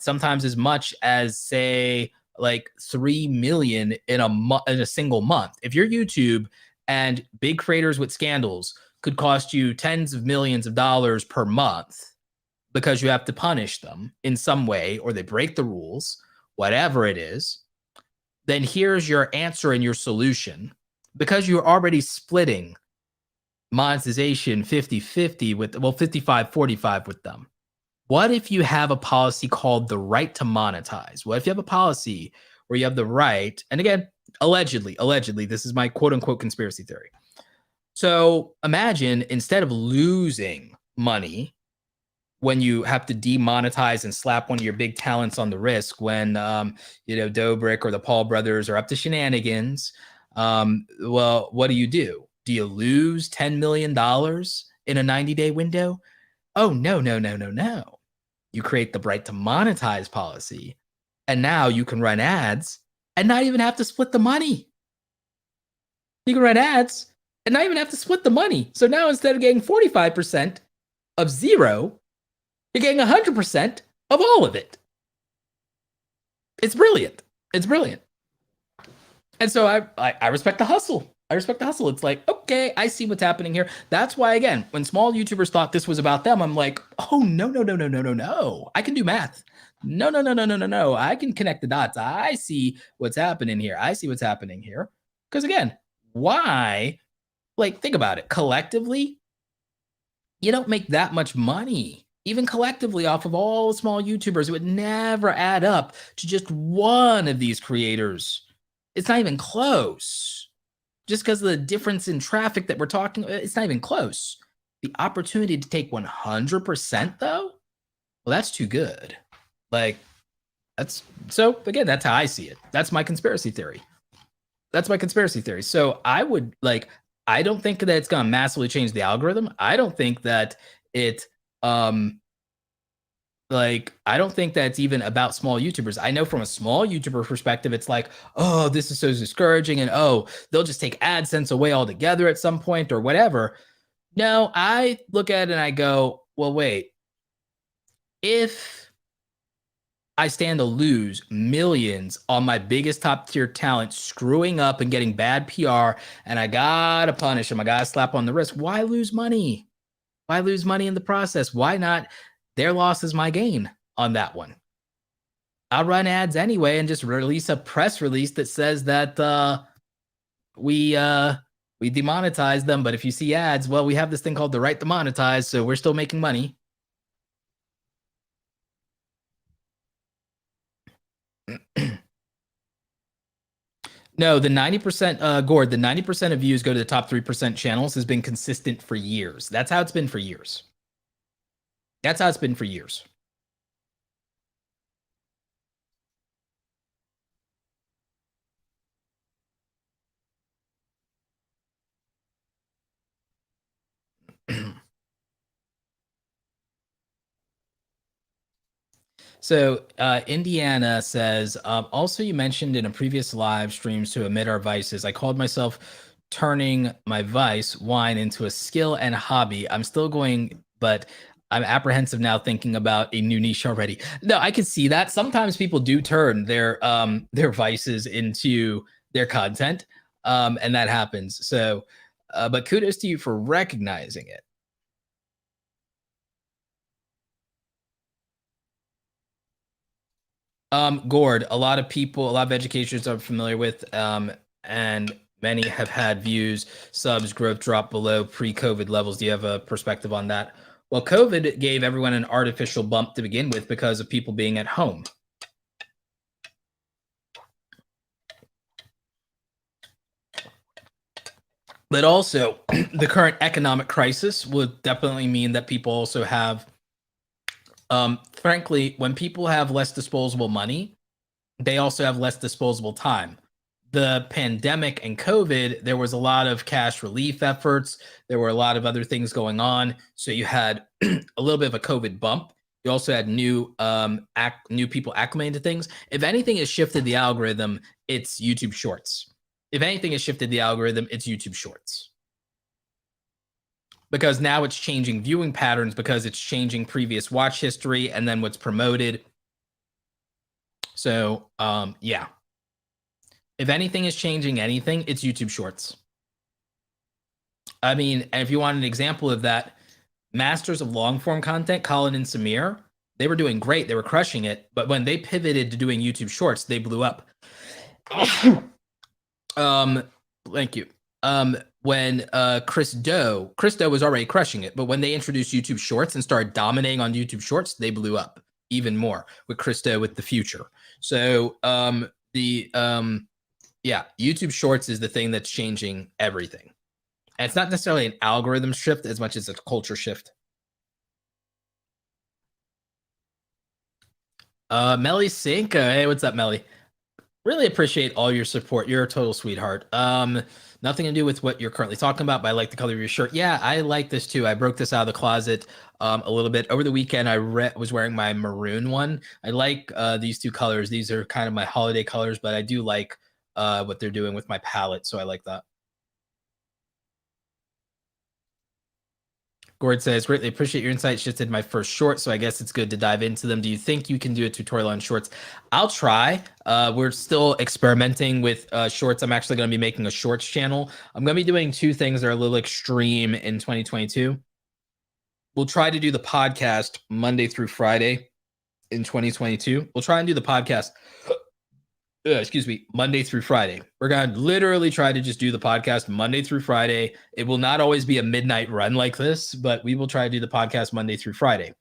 Sometimes as much as, say, like 3 million in a single month. If you're YouTube and big creators with scandals could cost you tens of millions of dollars per month because you have to punish them in some way, or they break the rules, whatever it is, then here's your answer and your solution. Because you're already splitting monetization 50-50 with, well, 55-45 with them. What if you have a policy called the right to monetize? What if you have a policy where you have the right, and again, allegedly, this is my quote unquote conspiracy theory. So imagine, instead of losing money when you have to demonetize and slap one of your big talents on the wrist, when Dobrik or the Paul brothers are up to shenanigans, well, what do? Do you lose $10 million in a 90-day window? Oh, no. You create the right to monetize policy, and now you can run ads and not even have to split the money. You can run ads and not even have to split the money. So now, instead of getting 45% of zero, you're getting 100% of all of it. It's brilliant. And so I respect the hustle. It's like, okay, I see what's happening here. That's why, again, when small YouTubers thought this was about them, I'm like, oh, no. I can do math. No. I can connect the dots. I see what's happening here. Because again, why? Like, think about it. Collectively, you don't make that much money. Even collectively, off of all small YouTubers, it would never add up to just one of these creators. It's not even close. Just because of the difference in traffic that we're talking, it's not even close. The opportunity to take 100%, though, well, that's too good. Like, so again, that's how I see it. That's my conspiracy theory. So I would, like, I don't think that it's going to massively change the algorithm. I don't think that it I don't think that's even about small YouTubers. I know from a small YouTuber perspective, it's like, oh, this is so discouraging, and oh, they'll just take AdSense away altogether at some point or whatever. No, I look at it and I go, well, wait, if I stand to lose millions on my biggest top tier talent screwing up and getting bad PR, and I gotta punish them, I gotta slap on the wrist, why lose money? Why lose money in the process? Why not? Their loss is my gain on that one. I'll run ads anyway and just release a press release that says that we demonetize them. But if you see ads, well, we have this thing called the right to monetize, so we're still making money. No, the 90%, Gord, the 90% of views go to the top 3% channels has been consistent for years. That's how it's been for years. That's how it's been for years. So Indiana says, also you mentioned in a previous live streams to admit our vices. I called myself turning my vice wine into a skill and a hobby. I'm still going, but I'm apprehensive now thinking about a new niche already. No, I can see that. Sometimes people do turn their vices into their content, and that happens. So, but kudos to you for recognizing it. Gord, a lot of people, a lot of educators I'm familiar with, and many have had views, subs, growth drop below pre-COVID levels. Do you have a perspective on that? Well, COVID gave everyone an artificial bump to begin with because of people being at home. But also, the current economic crisis would definitely mean that people also have, frankly, when people have less disposable money, they also have less disposable time. The pandemic and COVID, there was a lot of cash relief efforts. There were a lot of other things going on. So you had a little bit of a COVID bump. You also had new people acclimating to things. If anything has shifted the algorithm, it's YouTube Shorts. If anything has shifted the algorithm, it's YouTube Shorts. Because now it's changing viewing patterns because it's changing previous watch history and then what's promoted. So, yeah. If anything is changing anything, it's YouTube Shorts. I mean, if you want an example of that, masters of long form content, Colin and Samir, they were doing great. They were crushing it. But when they pivoted to doing YouTube Shorts, they blew up. Thank you. When Chris Do was already crushing it, but when they introduced YouTube Shorts and started dominating on YouTube Shorts, they blew up even more with Chris Do with the future. So yeah, YouTube Shorts is the thing that's changing everything. And it's not necessarily an algorithm shift as much as a culture shift. Melly Sink. Hey, what's up, Melly? Really appreciate all your support. You're a total sweetheart. Nothing to do with what you're currently talking about, but I like the color of your shirt. Yeah, I like this too. I broke this out of the closet a little bit. Over the weekend, I was wearing my maroon one. I like these two colors. These are kind of my holiday colors, but I do like what they're doing with my palette, so I like that. Gord says, greatly appreciate your insights. Just did my first short, so I guess it's good to dive into them. Do you think you can do a tutorial on shorts? I'll try. We're still experimenting with shorts. I'm actually going to be making a shorts channel. I'm going to be doing two things that are a little extreme in 2022. We'll try to do the podcast Monday through Friday in 2022. We'll try and do the podcast Monday through Friday. We're going to literally try to just do the podcast Monday through Friday. It will not always be a midnight run like this, but we will try to do the podcast Monday through Friday.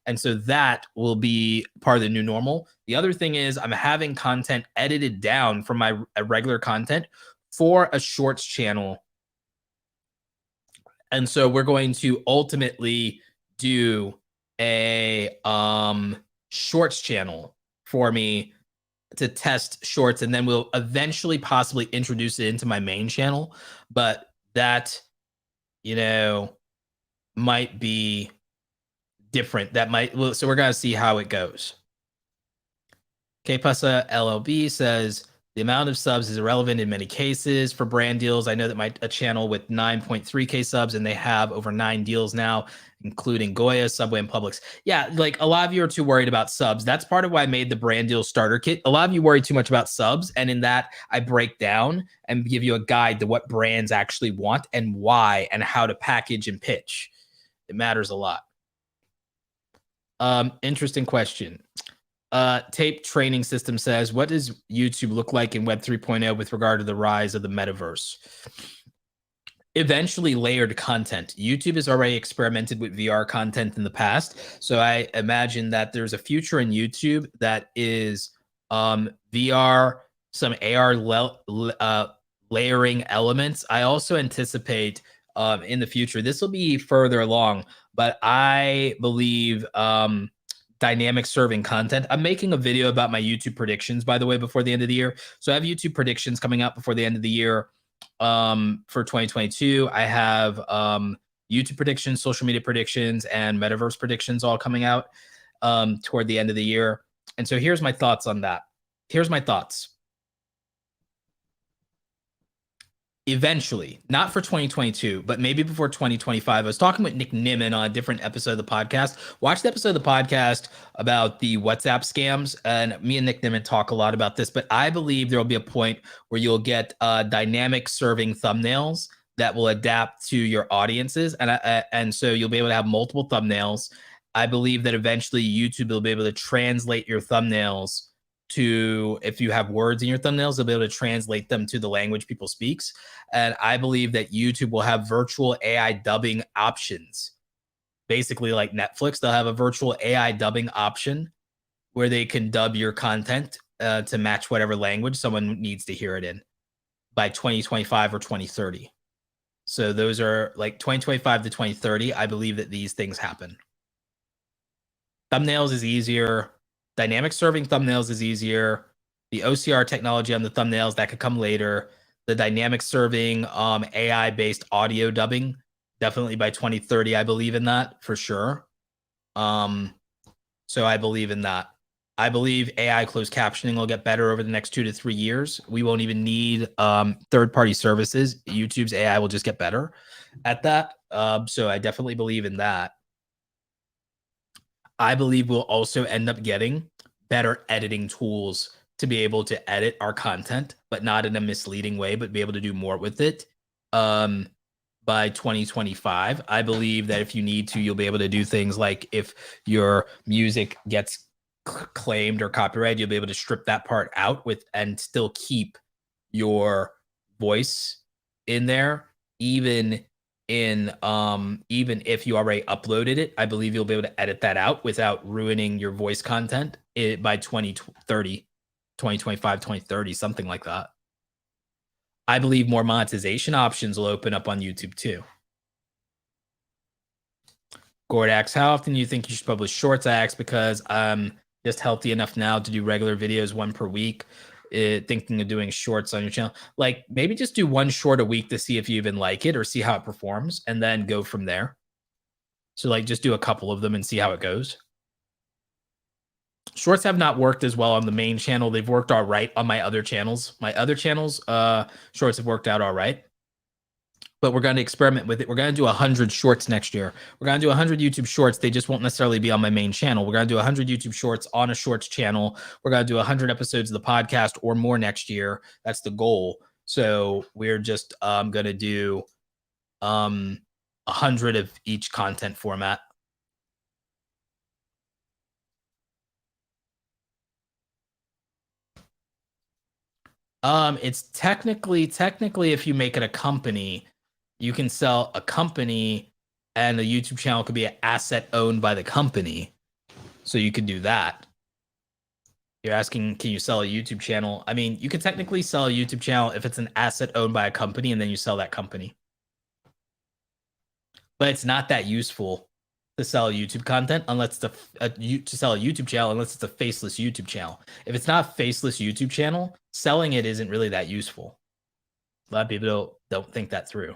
And so that will be part of the new normal. The other thing is I'm having content edited down from my regular content for a shorts channel. And so we're going to ultimately do a shorts channel for me to test shorts, and then we'll eventually possibly introduce it into my main channel. But that, you know, might be different. That might, well, so we're going to see how it goes. KPusa LLB says the amount of subs is irrelevant in many cases for brand deals. I know that a channel with 9.3K subs and they have over 9 deals now, including Goya, Subway, and Publix. Yeah, like a lot of you are too worried about subs. That's part of why I made the brand deal starter kit. A lot of you worry too much about subs. And in that, I break down and give you a guide to what brands actually want and why and how to package and pitch. It matters a lot. Interesting question. Tape Training System says, what does YouTube look like in Web 3.0 with regard to the rise of the metaverse? Eventually layered content. YouTube has already experimented with VR content in the past. So I imagine that there's a future in YouTube that is VR, some AR layering elements. I also anticipate in the future, this will be further along, but I believe dynamic serving content. I'm making a video about my YouTube predictions, by the way, before the end of the year. So I have YouTube predictions coming out before the end of the year for 2022. I have YouTube predictions, social media predictions, and metaverse predictions all coming out toward the end of the year. And so here's my thoughts on that. Here's my thoughts. Eventually, not for 2022, but maybe before 2025. I was talking with Nick Nimmin on a different episode of the podcast. Watch the episode of the podcast about the WhatsApp scams, and me and Nick Nimmin talk a lot about this, but I believe there will be a point where you'll get dynamic serving thumbnails that will adapt to your audiences, and so you'll be able to have multiple thumbnails. I believe that eventually YouTube will be able to translate your thumbnails to, if you have words in your thumbnails, they'll be able to translate them to the language people speaks. And I believe that YouTube will have virtual AI dubbing options. Basically like Netflix, they'll have a virtual AI dubbing option where they can dub your content to match whatever language someone needs to hear it in by 2025 or 2030. So those are like 2025 to 2030. I believe that these things happen. Thumbnails is easier. Dynamic serving thumbnails is easier. The OCR technology on the thumbnails, that could come later. The dynamic serving AI-based audio dubbing, definitely by 2030, I believe in that for sure. So I believe in that. I believe AI closed captioning will get better over the next 2 to 3 years. We won't even need third-party services. YouTube's AI will just get better at that. So I definitely believe in that. I believe we'll also end up getting better editing tools to be able to edit our content, but not in a misleading way, but be able to do more with it. By 2025, I believe that if you need to, you'll be able to do things like if your music gets claimed or copyrighted, you'll be able to strip that part out with and still keep your voice in there, even if you already uploaded it. I believe you'll be able to edit that out without ruining your voice content by 2030, 2025, 2030, something like that. I believe more monetization options will open up on YouTube too. Gord asks, how often do you think you should publish shorts? I ask because I'm just healthy enough now to do regular videos, 1 per week. Thinking of doing shorts on your channel, like maybe just do 1 short a week to see if you even like it or see how it performs and then go from there. So like just do a couple of them and see how it goes. Shorts have not worked as well on the main channel. They've worked all right on my other channels. Shorts have worked out all right. But we're going to experiment with it. We're going to do 100 shorts next year. We're going to do 100 YouTube shorts. They just won't necessarily be on my main channel. We're going to do 100 YouTube shorts on a shorts channel. We're going to do 100 episodes of the podcast or more next year. That's the goal. So we're just going to do 100 of each content format. It's technically, if you make it a company, you can sell a company and the YouTube channel could be an asset owned by the company. So you could do that. You're asking, can you sell a YouTube channel? I mean, you could technically sell a YouTube channel if it's an asset owned by a company and then you sell that company. But it's not that useful to sell YouTube content unless to sell a YouTube channel unless it's a faceless YouTube channel. If it's not a faceless YouTube channel, selling it isn't really that useful. A lot of people don't think that through.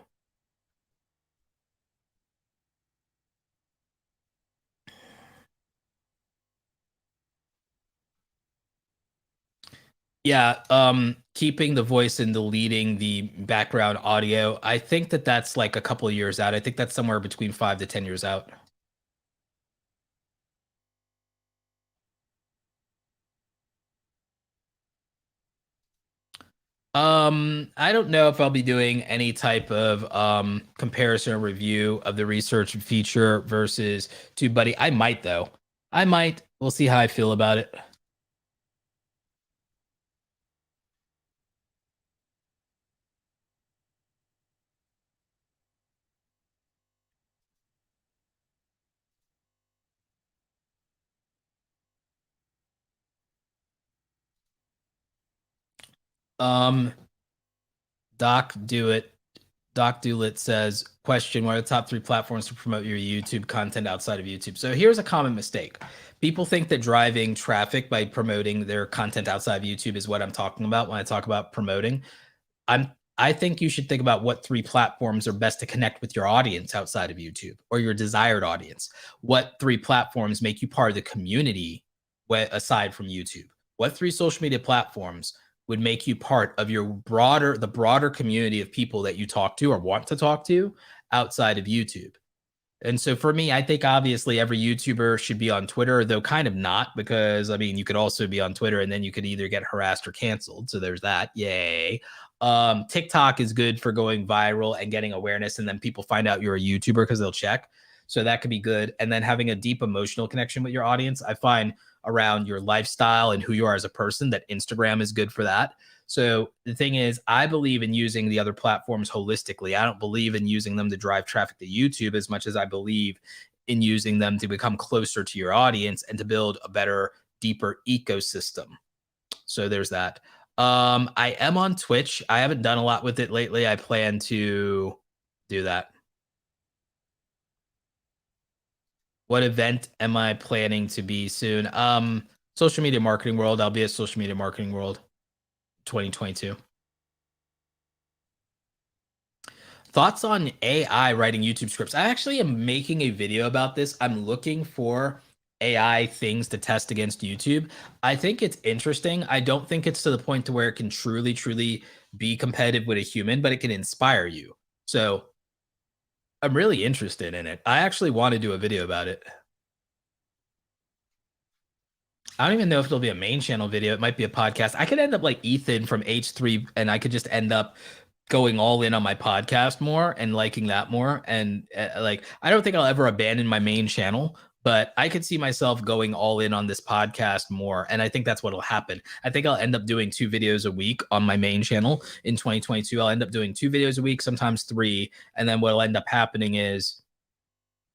Yeah, keeping the voice and deleting the background audio. I think that that's like a couple of years out. I think that's somewhere between 5 to 10 years out. I don't know if I'll be doing any type of comparison or review of the research feature versus TubeBuddy. I might though. I might. We'll see how I feel about it. Um, Doc Do It. Doc Doolittle says, question, what are the top 3 platforms to promote your YouTube content outside of YouTube? So here's a common mistake. People think that driving traffic by promoting their content outside of YouTube is what I'm talking about when I talk about promoting. I think you should think about what 3 platforms are best to connect with your audience outside of YouTube or your desired audience. What 3 platforms make you part of the community aside from YouTube? What 3 social media platforms would make you part of the broader community of people that you talk to or want to talk to outside of YouTube? And so for me, I think obviously every YouTuber should be on Twitter, though kind of not, because I mean, you could also be on Twitter and then you could either get harassed or canceled. So there's that. Yay. TikTok is good for going viral and getting awareness, and then people find out you're a YouTuber because they'll check. So that could be good. And then having a deep emotional connection with your audience, I find around your lifestyle and who you are as a person, that Instagram is good for that. So the thing is, I believe in using the other platforms holistically. I don't believe in using them to drive traffic to YouTube as much as I believe in using them to become closer to your audience and to build a better, deeper ecosystem. So there's that. I am on Twitch. I haven't done a lot with it lately. I plan to do that. What event am I planning to be soon? Social Media Marketing World. I'll be at Social Media Marketing World 2022. Thoughts on AI writing YouTube scripts? I actually am making a video about this. I'm looking for AI things to test against YouTube. I think it's interesting. I don't think it's to the point to where it can truly be competitive with a human, but it can inspire you. So I'm really interested in it. I actually want to do a video about it. I don't even know if it'll be a main channel video. It might be a podcast. I could end up like Ethan from H3, and I could just end up going all in on my podcast more and liking that more. And like, I don't think I'll ever abandon my main channel, but I could see myself going all in on this podcast more. And I think that's what'll happen. I think I'll end up doing 2 videos a week on my main channel in 2022. I'll end up doing 2 videos a week, sometimes 3. And then what'll end up happening is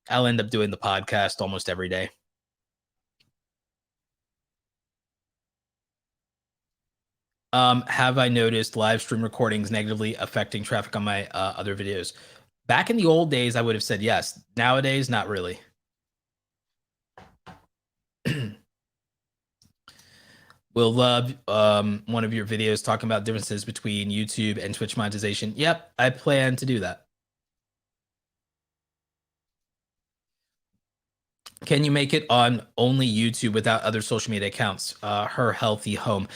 I'll end up doing the podcast almost every day. Have I noticed live stream recordings negatively affecting traffic on my other videos? Back in the old days, I would have said yes. Nowadays, not really. Will love one of your videos talking about differences between YouTube and Twitch monetization. Yep, I plan to do that. Can you make it on only YouTube without other social media accounts? Her healthy home.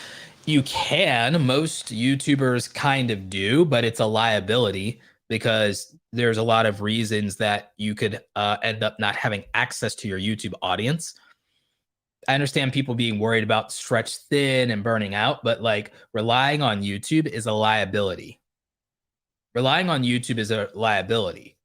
You can. Most YouTubers kind of do, but it's a liability because there's a lot of reasons that you could end up not having access to your YouTube audience. I understand people being worried about stretched thin and burning out, but like relying on YouTube is a liability. Relying on YouTube is a liability.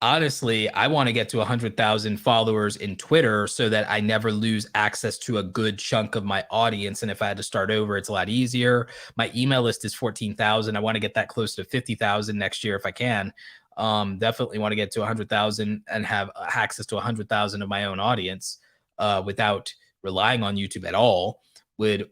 Honestly, I want to get to 100,000 followers in Twitter so that I never lose access to a good chunk of my audience. And if I had to start over, it's a lot easier. My email list is 14,000. I want to get that close to 50,000 next year if I can. Definitely want to get to 100,000 and have access to 100,000 of my own audience without relying on YouTube at all.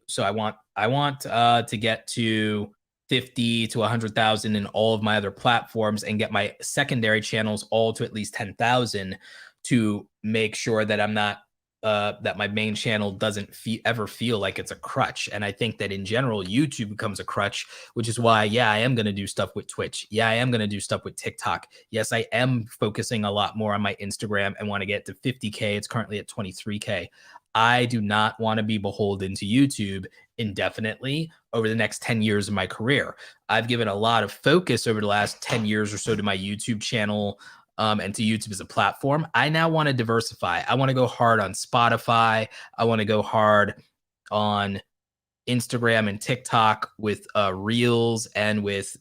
So I want to get to 50 to 100,000 in all of my other platforms and get my secondary channels all to at least 10,000 to make sure that I'm not that my main channel doesn't ever feel like it's a crutch. And I think that in general, YouTube becomes a crutch, which is why, yeah, I am going to do stuff with Twitch. Yeah, I am going to do stuff with TikTok. Yes, I am focusing a lot more on my Instagram and want to get to 50K. It's currently at 23K. I do not want to be beholden to YouTube indefinitely over the next 10 years of my career. I've given a lot of focus over the last 10 years or so to my YouTube channel, and to YouTube as a platform. I now want to diversify. I want to go hard on Spotify. I want to go hard on Instagram and TikTok with Reels and with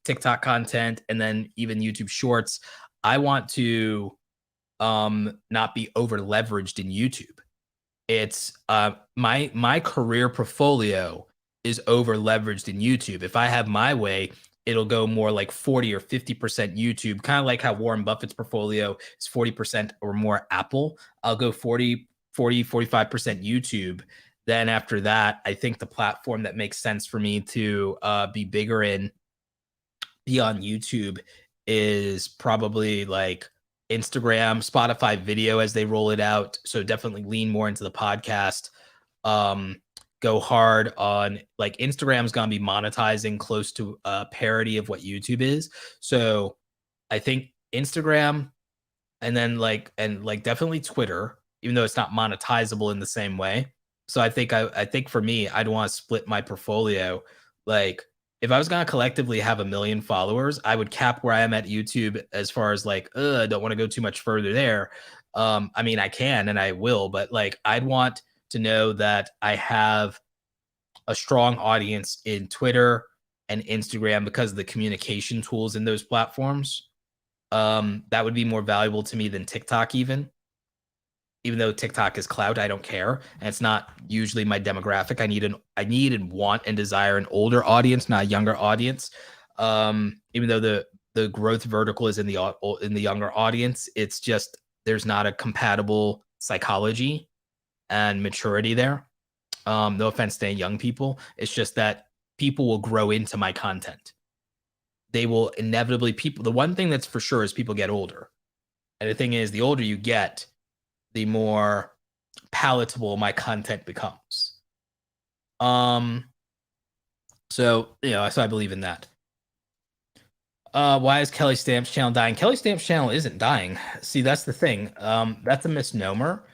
TikTok content, and then even YouTube Shorts. I want to not be over leveraged in YouTube. It's my career portfolio is over leveraged in YouTube. If I have my way, it'll go more like 40 or 50% YouTube, kind of like how Warren Buffett's portfolio is 40% or more Apple. I'll go 40, 45% YouTube. Then after that, I think the platform that makes sense for me to be bigger in beyond YouTube is probably like Instagram, Spotify video as they roll it out. So definitely lean more into the podcast. Go hard on like Instagram's gonna be monetizing close to parity of what YouTube is. So I think Instagram and then like definitely Twitter, even though it's not monetizable in the same way. So I think for me, I'd want to split my portfolio. Like if I was gonna collectively have 1 million followers, I would cap where I am at YouTube as far as like, I don't want to go too much further there. I mean, I can and I will, but like I'd want to know that I have a strong audience in Twitter and Instagram because of the communication tools in those platforms. That would be more valuable to me than TikTok, even though TikTok is clout, I don't care. And it's not usually my demographic. I need and want and desire an older audience, not a younger audience. Even though the growth vertical is in the younger audience, it's just there's not a compatible psychology and maturity there. No offense to young people. It's just that people will grow into my content. They will inevitably the one thing that's for sure is people get older. And the thing is, the older you get, the more palatable my content becomes. So I believe in that. Why is Kelly Stamp's channel dying? Kelly Stamp's channel isn't dying. See, that's the thing. That's a misnomer.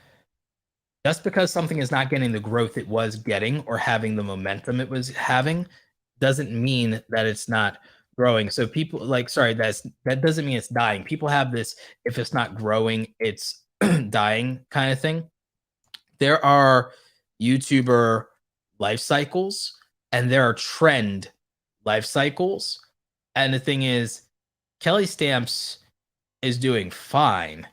Just because something is not getting the growth it was getting or having the momentum it was having doesn't mean that it's not growing. So people that doesn't mean it's dying. People have this, if it's not growing, it's dying kind of thing. There are YouTuber life cycles and there are trend life cycles. And the thing is, Kelly Stamps is doing fine.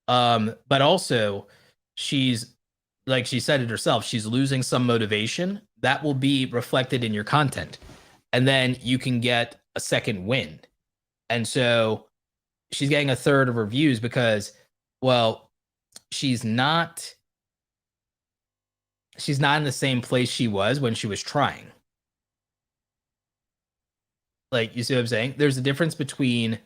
But also she's, like she said it herself, she's losing some motivation that will be reflected in your content. And then you can get a second wind. And so she's getting a third of her views because, well, she's not in the same place she was when she was trying. Like, you see what I'm saying? There's a difference between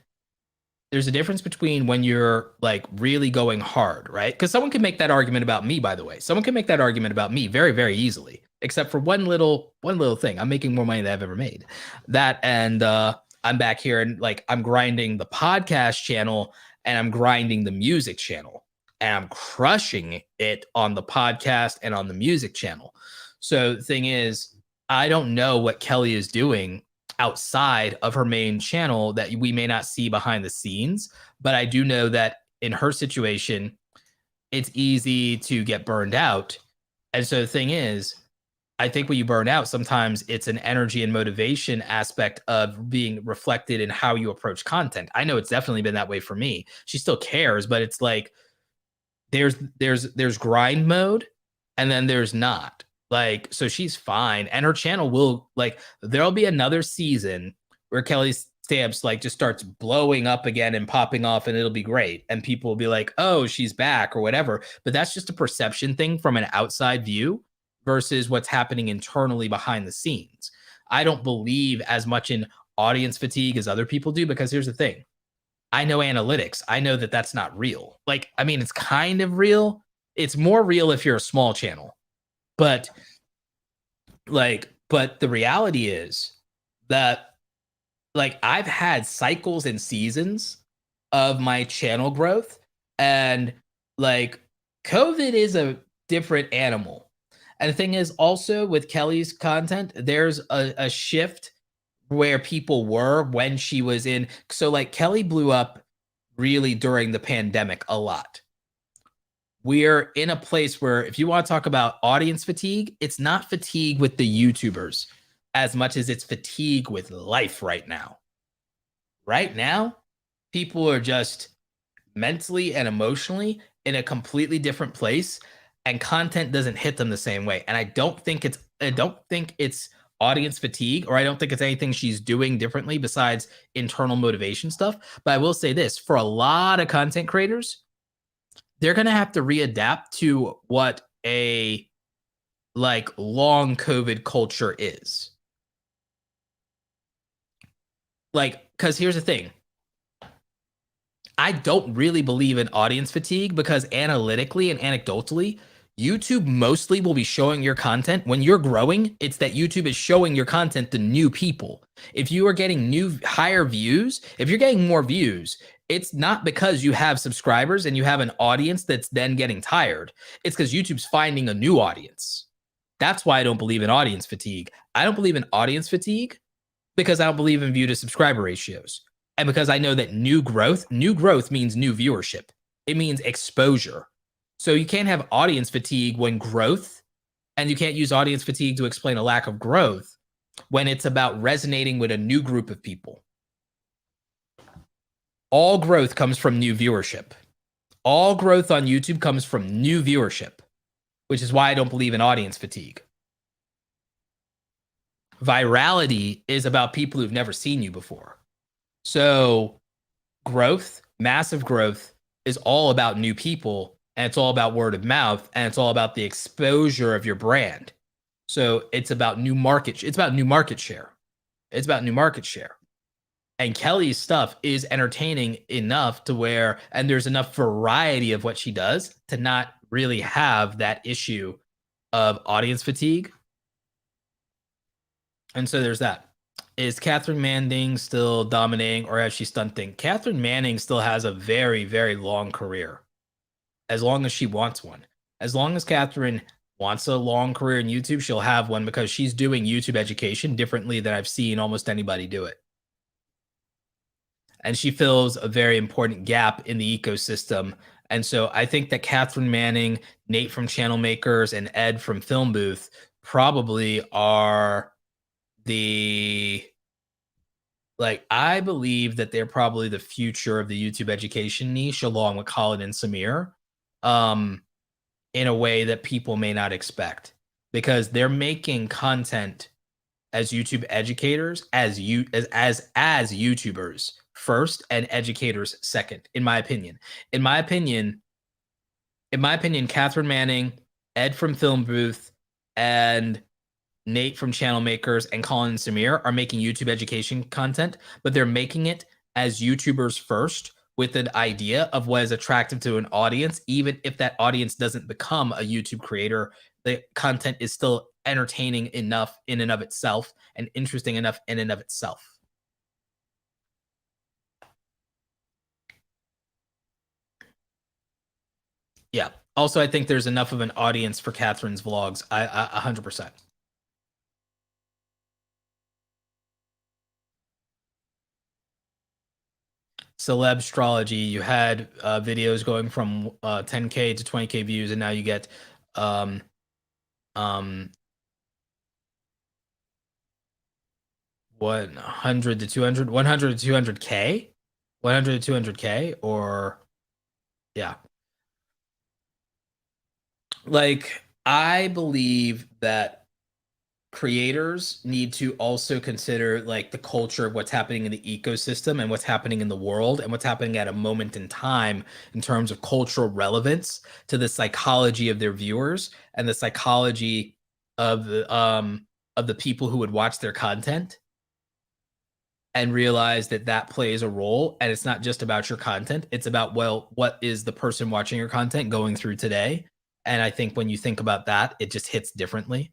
when you're like really going hard, right? Because someone can make that argument about me, by the way. Someone can make that argument about me very, very easily, except for one little thing. I'm making more money than I've ever made. That, and I'm back here and like I'm grinding the podcast channel and I'm grinding the music channel and I'm crushing it on the podcast and on the music channel. So the thing is, I don't know what Kelly is doing outside of her main channel that we may not see behind the scenes, but I do know that in her situation, it's easy to get burned out. And so the thing is, I think when you burn out, sometimes it's an energy and motivation aspect of being reflected in how you approach content. I know it's definitely been that way for me. She still cares, but it's like there's grind mode and then there's not. Like, so she's fine. And her channel will, like, there'll be another season where Kelly Stamps like just starts blowing up again and popping off and it'll be great. And people will be like, oh, she's back or whatever. But that's just a perception thing from an outside view versus what's happening internally behind the scenes. I don't believe as much in audience fatigue as other people do, because here's the thing. I know analytics. I know that that's not real. Like, I mean, it's kind of real. It's more real if you're a small channel. But the reality is that like I've had cycles and seasons of my channel growth, and like COVID is a different animal. And the thing is also with Kelly's content, there's a shift where people were when she was in. So like Kelly blew up really during the pandemic a lot. We're in a place where if you want to talk about audience fatigue, it's not fatigue with the YouTubers as much as it's fatigue with life right now. Right now, people are just mentally and emotionally in a completely different place, and content doesn't hit them the same way. And I don't think it's audience fatigue, or I don't think it's anything she's doing differently besides internal motivation stuff. But I will say this, for a lot of content creators, they're going to have to readapt to what a like long COVID culture is. Like, because here's the thing. I don't really believe in audience fatigue because analytically and anecdotally, YouTube mostly will be showing your content. When you're growing, it's that YouTube is showing your content to new people. If you are getting higher views, if you're getting more views, it's not because you have subscribers and you have an audience that's then getting tired. It's because YouTube's finding a new audience. That's why I don't believe in audience fatigue. I don't believe in audience fatigue because I don't believe in view to subscriber ratios. And because I know that new growth means new viewership. It means exposure. So you can't have audience fatigue when growth, and you can't use audience fatigue to explain a lack of growth when it's about resonating with a new group of people. All growth comes from new viewership. All growth on YouTube comes from new viewership, which is why I don't believe in audience fatigue. Virality is about people who've never seen you before. So growth, massive growth, is all about new people, and it's all about word of mouth, and it's all about the exposure of your brand. So it's about new market. It's about new market share. It's about new market share. And Kelly's stuff is entertaining enough to where, and there's enough variety of what she does to not really have that issue of audience fatigue. And so there's that. Is Catherine Manning still dominating, or has she stunting? Catherine Manning still has a very, very long career, as long as she wants one. As long as Catherine wants a long career in YouTube, she'll have one because she's doing YouTube education differently than I've seen almost anybody do it. And she fills a very important gap in the ecosystem. And so I think that Catherine Manning, Nate from Channel Makers, and Ed from Film Booth probably are I believe that they're probably the future of the YouTube education niche, along with Colin and Samir, in a way that people may not expect, because they're making content as YouTube educators, as YouTubers first, and educators second, in my opinion. In my opinion, Catherine Manning, Ed from Film Booth, and Nate from Channel Makers, and Colin and Samir are making YouTube education content, but they're making it as YouTubers first, with an idea of what is attractive to an audience. Even if that audience doesn't become a YouTube creator, the content is still entertaining enough in and of itself and interesting enough in and of itself. Yeah. Also, I think there's enough of an audience for Catherine's vlogs. I 100%. Celeb astrology, you had videos going from 10K to 20K views, and now you get 100 to 200, 100 to 200K, 100 to 200K, or yeah. Like, I believe that creators need to also consider like the culture of what's happening in the ecosystem and what's happening in the world and what's happening at a moment in time in terms of cultural relevance to the psychology of their viewers and the psychology of the people who would watch their content, and realize that that plays a role. And it's not just about your content, it's about, well, what is the person watching your content going through today? And I think when you think about that, it just hits differently.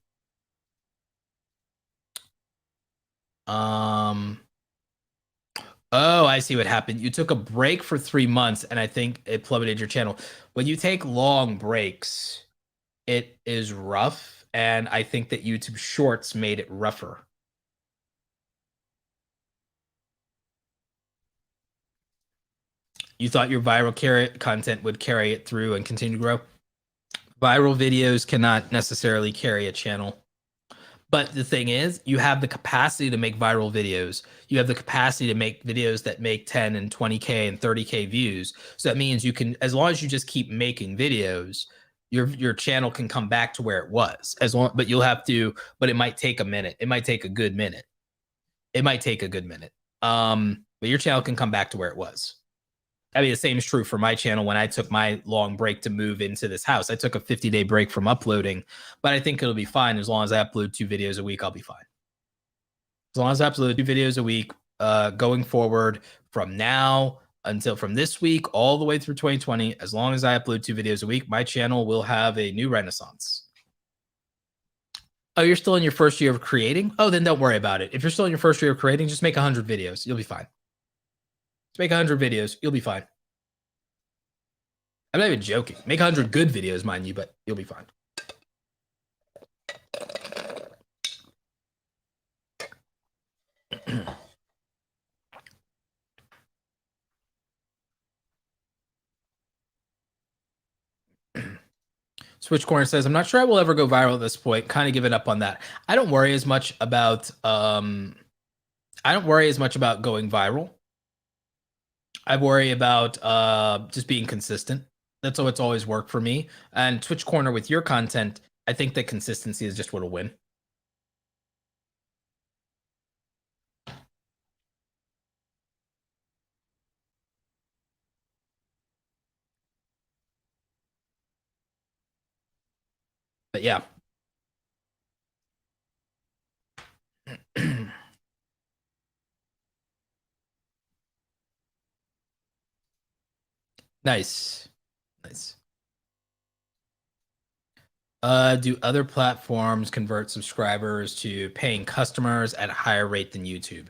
Oh, I see what happened. You took a break for 3 months, and I think it plummeted your channel. When you take long breaks, it is rough, And I think that YouTube Shorts made it rougher. You thought your viral content would carry it through and continue to grow. Viral videos cannot necessarily carry a channel. But the thing is, you have the capacity to make viral videos. You have the capacity to make videos that make 10 and 20K and 30K views. So that means you can, as long as you just keep making videos, your channel can come back to where it was. But you'll have to, but it might take a minute. It might take a good minute. It might take a good minute. But your channel can come back to where it was. I mean, the same is true for my channel. When I took my long break to move into this house, I took a 50-day break from uploading, but I think it'll be fine. As long as I upload 2 videos a week, I'll be fine. As long as I upload 2 videos a week, going forward from now until from this week, all the way through 2020, as long as I upload 2 videos a week, my channel will have a new renaissance. Oh, you're still in your first year of creating? Oh, then don't worry about it. If you're still in your first year of creating, just make 100 videos. You'll be fine. Just make 100 videos. You'll be fine. I'm not even joking. Make 100 good videos, mind you, but you'll be fine. Switch Corner says, I'm not sure I will ever go viral at this point. Kind of given up on that. I don't worry as much about going viral. I worry about just being consistent. That's what's always worked for me. And Twitch Corner, with your content, I think that consistency is just what'll win. But yeah. Nice. Nice. Do other platforms convert subscribers to paying customers at a higher rate than YouTube?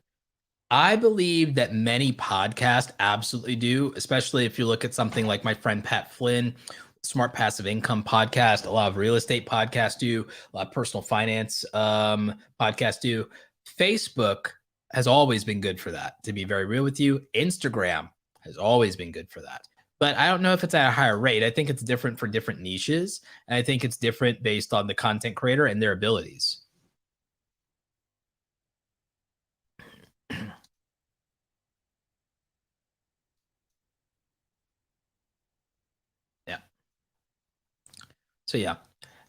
I believe that many podcasts absolutely do, especially if you look at something like my friend Pat Flynn, Smart Passive Income podcast, a lot of real estate podcasts do, a lot of personal finance podcasts do. Facebook has always been good for that, to be very real with you. Instagram has always been good for that. But I don't know if it's at a higher rate. I think it's different for different niches. And I think it's different based on the content creator and their abilities. Yeah. So yeah.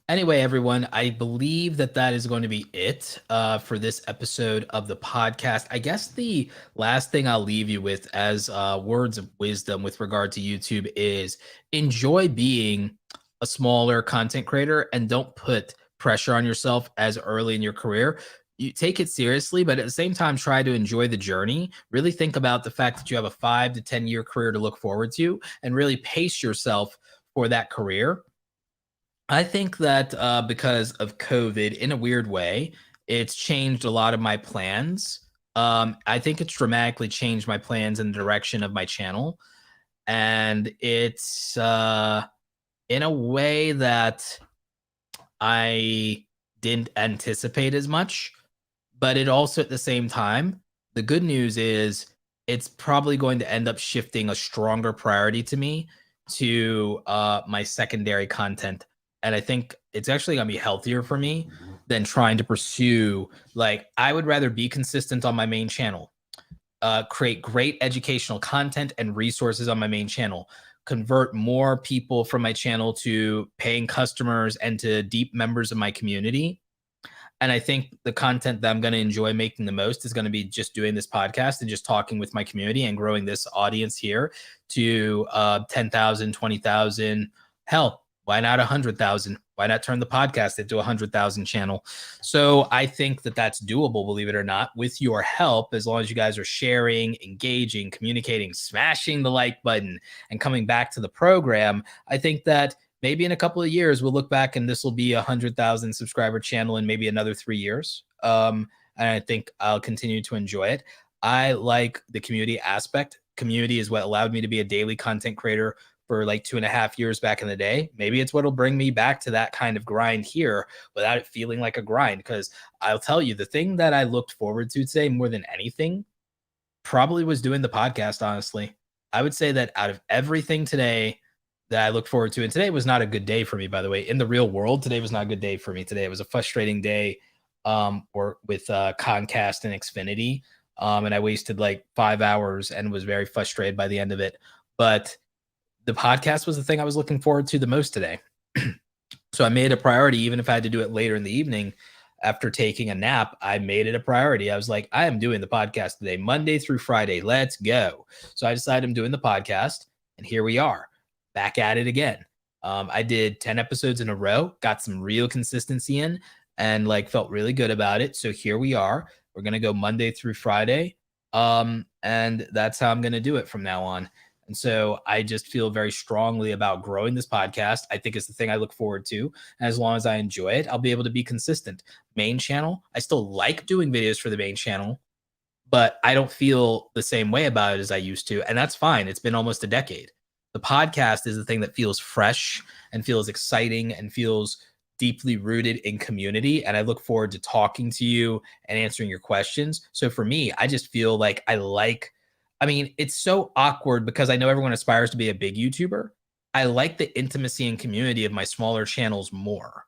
Anyway, everyone, I believe that is going to be it for this episode of the podcast. I guess the last thing I'll leave you with as words of wisdom with regard to YouTube is enjoy being a smaller content creator and don't put pressure on yourself as early in your career. You take it seriously, but at the same time, try to enjoy the journey. Really think about the fact that you have a 5 to 10 year career to look forward to and really pace yourself for that career. I think that because of COVID, in a weird way, it's changed a lot of my plans. I think it's dramatically changed my plans and the direction of my channel. And it's in a way that I didn't anticipate as much. But it also, at the same time, the good news is it's probably going to end up shifting a stronger priority to me to my secondary content. And I think it's actually going to be healthier for me than trying to pursue, like, I would rather be consistent on my main channel, create great educational content and resources on my main channel, convert more people from my channel to paying customers and to deep members of my community. And I think the content that I'm going to enjoy making the most is going to be just doing this podcast and just talking with my community and growing this audience here to 10,000, 20,000. Hell, why not 100,000? Why not turn the podcast into a 100,000 channel? So I think that that's doable, believe it or not, with your help, as long as you guys are sharing, engaging, communicating, smashing the like button, and coming back to the program. I think that maybe in a couple of years, we'll look back and this will be a 100,000 subscriber channel in maybe another 3 years. And I think I'll continue to enjoy it. I like the community aspect. Community is what allowed me to be a daily content creator for like 2.5 years back in the day. Maybe it's what'll bring me back to that kind of grind here without it feeling like a grind. Because I'll tell you, the thing that I looked forward to today more than anything probably was doing the podcast, honestly. I would say that out of everything today that I look forward to, and today was not a good day for me, by the way. In the real world, today was not a good day for me. Today it was a frustrating day or with Comcast and Xfinity. And I wasted like 5 hours and was very frustrated by the end of it. But the podcast was the thing I was looking forward to the most today. So I made it a priority, even if I had to do it later in the evening after taking a nap. I made it a priority. I was like, I am doing the podcast today, Monday through Friday. Let's go. So I decided I'm doing the podcast, and here we are, back at it again. I did 10 episodes in a row, got some real consistency in, and like felt really good about it. So here we are. We're going to go Monday through Friday. And that's how I'm going to do it from now on. And so I just feel very strongly about growing this podcast. I think it's the thing I look forward to. And as long as I enjoy it, I'll be able to be consistent. Main channel, I still like doing videos for the main channel, but I don't feel the same way about it as I used to. And that's fine. It's been almost a decade. The podcast is the thing that feels fresh and feels exciting and feels deeply rooted in community. And I look forward to talking to you and answering your questions. So for me, I just feel like I mean, it's so awkward because I know everyone aspires to be a big YouTuber. I like the intimacy and community of my smaller channels more.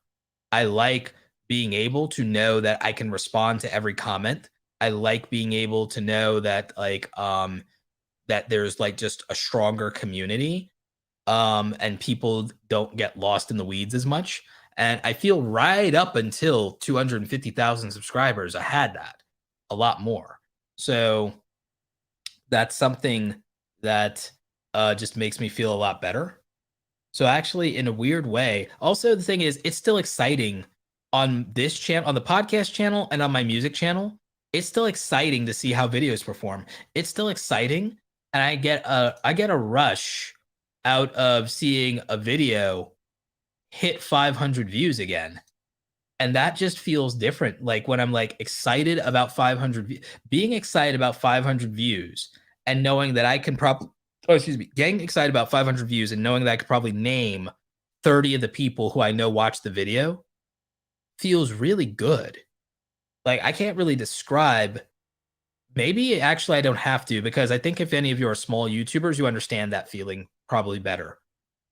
I like being able to know that I can respond to every comment. I like being able to know that that there's like just a stronger community and people don't get lost in the weeds as much. And I feel right up until 250,000 subscribers, I had that a lot more. So that's something that just makes me feel a lot better. So actually, in a weird way, also the thing is, it's still exciting on this channel, on the podcast channel, and on my music channel. It's still exciting to see how videos perform. It's still exciting, and I get a rush out of seeing a video hit 500 views again. And that just feels different. Like when I'm like excited about 500 being excited about 500 views and knowing that I can probably, getting excited about 500 views and knowing that I could probably name 30 of the people who I know watch the video feels really good. Like I can't really describe. Maybe actually I don't have to, because I think if any of you are small YouTubers, you understand that feeling probably better.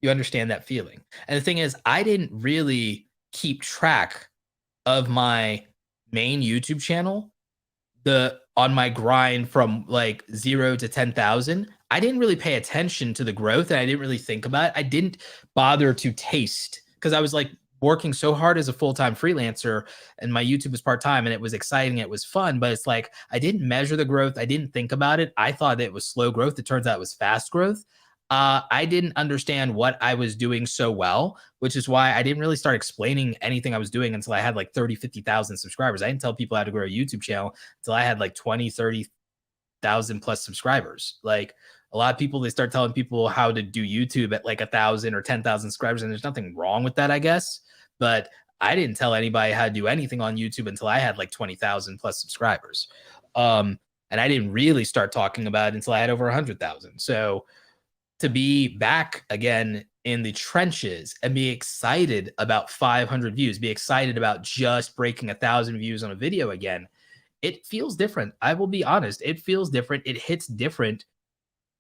You understand that feeling. And the thing is, I didn't really keep track of my main YouTube channel on my grind from like 0 to 10,000. I didn't really pay attention to the growth, and I didn't really think about it. I didn't bother to taste, because I was like working so hard as a full-time freelancer and my YouTube was part-time, and it was exciting. It was fun, but it's like, I didn't measure the growth. I didn't think about it. I thought it was slow growth. It turns out it was fast growth. I didn't understand what I was doing so well, which is why I didn't really start explaining anything I was doing until I had like 30, 50,000 subscribers. I didn't tell people how to grow a YouTube channel until I had like 20, 30,000 plus subscribers. Like a lot of people, they start telling people how to do YouTube at like 1,000 or 10,000 subscribers. And there's nothing wrong with that, I guess. But I didn't tell anybody how to do anything on YouTube until I had like 20,000 plus subscribers. And I didn't really start talking about it until I had over 100,000. So to be back again in the trenches and be excited about 500 views, be excited about just breaking 1,000 views on a video again, it feels different. I will be honest. It feels different. It hits different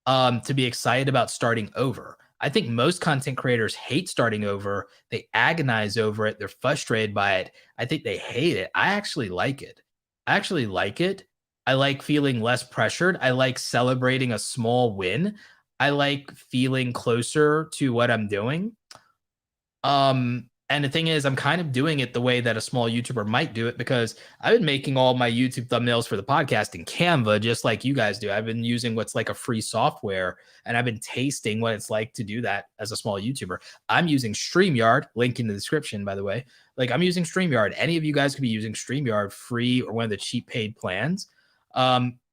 to be excited about starting over. I think most content creators hate starting over. They agonize over it. They're frustrated by it. I think they hate it. I actually like it. I actually like it. I like feeling less pressured. I like celebrating a small win. I like feeling closer to what I'm doing. And the thing is, I'm kind of doing it the way that a small YouTuber might do it, because I've been making all my YouTube thumbnails for the podcast in Canva, just like you guys do. I've been using what's like a free software, and I've been tasting what it's like to do that as a small YouTuber. I'm using StreamYard, link in the description, by the way. Like, I'm using StreamYard. Any of you guys could be using StreamYard free or one of the cheap paid plans.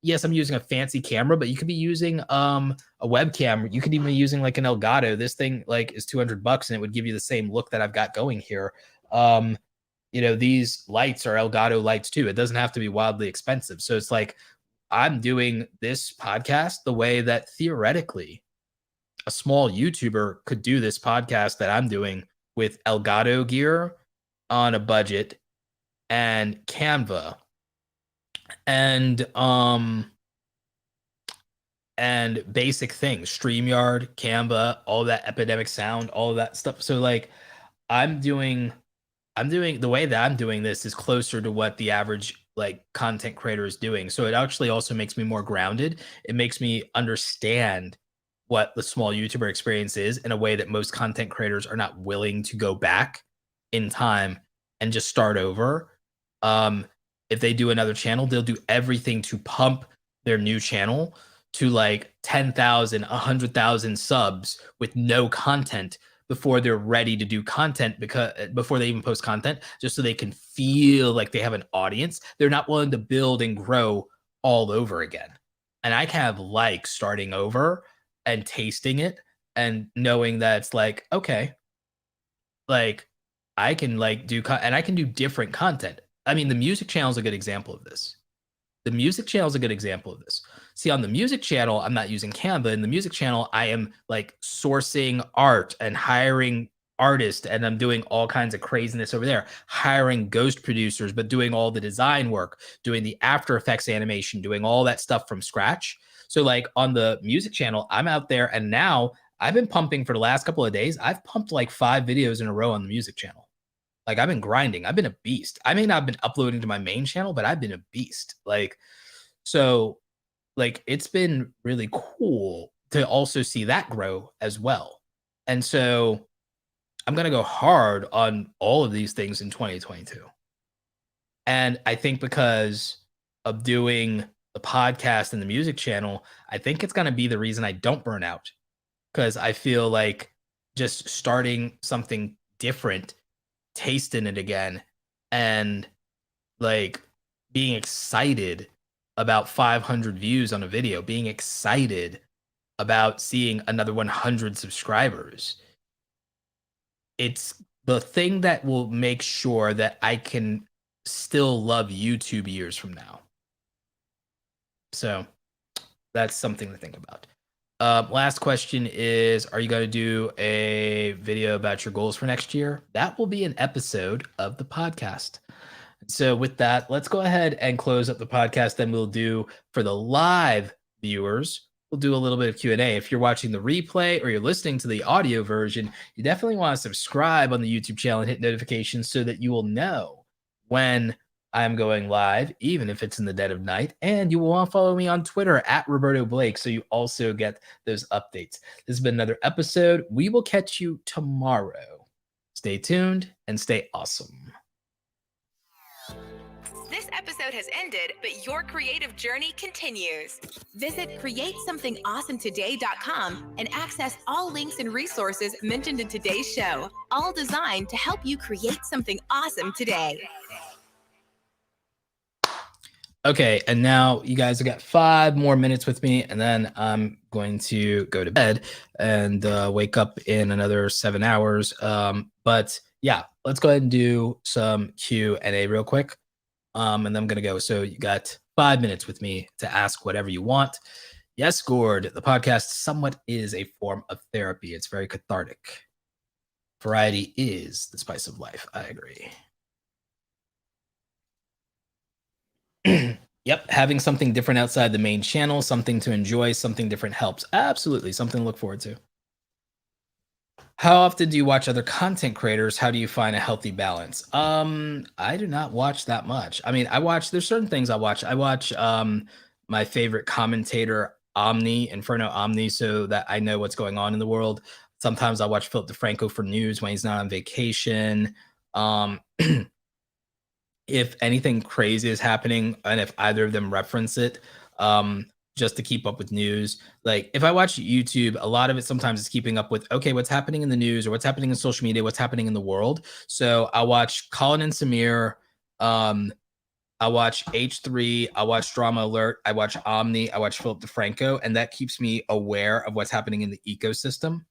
Yes, I'm using a fancy camera, but you could be using a webcam. You could even be using like an Elgato. This thing like is $200 and it would give you the same look that I've got going here. You know, these lights are Elgato lights too. It doesn't have to be wildly expensive. So it's like, I'm doing this podcast the way that theoretically a small YouTuber could do this podcast that I'm doing with Elgato gear on a budget and Canva and basic things, StreamYard, Canva, all that epidemic sound, all of that stuff. So like I'm doing the way that I'm doing this is closer to what the average like content creator is doing. So it actually also makes me more grounded. It makes me understand what the small YouTuber experience is in a way that most content creators are not willing to go back in time and just start over. Um, if they do another channel, they'll do everything to pump their new channel to like 10,000, 100,000 subs with no content before they're ready to do content, because before they even post content, just so they can feel like they have an audience. They're not willing to build and grow all over again. And I kind of like starting over and tasting it and knowing that it's like, okay, like I can like do and I can do different content. I mean, the music channel is a good example of this. The music channel is a good example of this. See, on the music channel, I'm not using Canva. In the music channel, I am like sourcing art and hiring artists, and I'm doing all kinds of craziness over there, hiring ghost producers, but doing all the design work, doing the After Effects animation, doing all that stuff from scratch. So like on the music channel, I'm out there, and now I've been pumping for the last couple of days. I've pumped like 5 videos in a row on the music channel. Like I've been grinding. I've been a beast. I may not have been uploading to my main channel, but I've been a beast. Like, so like it's been really cool to also see that grow as well. And so I'm going to go hard on all of these things in 2022. And I think because of doing the podcast and the music channel, I think it's going to be the reason I don't burn out, because I feel like just starting something different, tasting it again, and like being excited about 500 views on a video, being excited about seeing another 100 subscribers. It's the thing that will make sure that I can still love YouTube years from now. So that's something to think about. Last question is, are you going to do a video about your goals for next year? That will be an episode of the podcast. So with that, let's go ahead and close up the podcast. Then we'll do, for the live viewers, we'll do a little bit of Q&A. If you're watching the replay or you're listening to the audio version, you definitely want to subscribe on the YouTube channel and hit notifications so that you will know when I'm going live, even if it's in the dead of night. And you will want to follow me on Twitter at Roberto Blake, so you also get those updates. This has been another episode. We will catch you tomorrow. Stay tuned and stay awesome. This episode has ended, but your creative journey continues. Visit createsomethingawesometoday.com and access all links and resources mentioned in today's show, all designed to help you create something awesome today. Okay, and now you guys have got 5 more minutes with me, and then I'm going to go to bed and wake up in another 7 hours. But yeah, let's go ahead and do some Q&A real quick. And then I'm going to go. So you got 5 minutes with me to ask whatever you want. Yes, Gord, the podcast somewhat is a form of therapy. It's very cathartic. Variety is the spice of life. I agree. Yep, having something different outside the main channel, something to enjoy, something different helps. Absolutely, something to look forward to. How often do you watch other content creators? How do you find a healthy balance? I do not watch that much. I mean, there's certain things I watch. I watch my favorite commentator, Inferno Omni, so that I know what's going on in the world. Sometimes I watch Philip DeFranco for news when he's not on vacation. If anything crazy is happening and if either of them reference it, just to keep up with news. Like if I watch YouTube, a lot of it sometimes is keeping up with, okay, what's happening in the news or what's happening in social media, what's happening in the world. So I watch Colin and Samir. I watch H3. I watch Drama Alert. I watch Omni. I watch Philip DeFranco. And that keeps me aware of what's happening in the ecosystem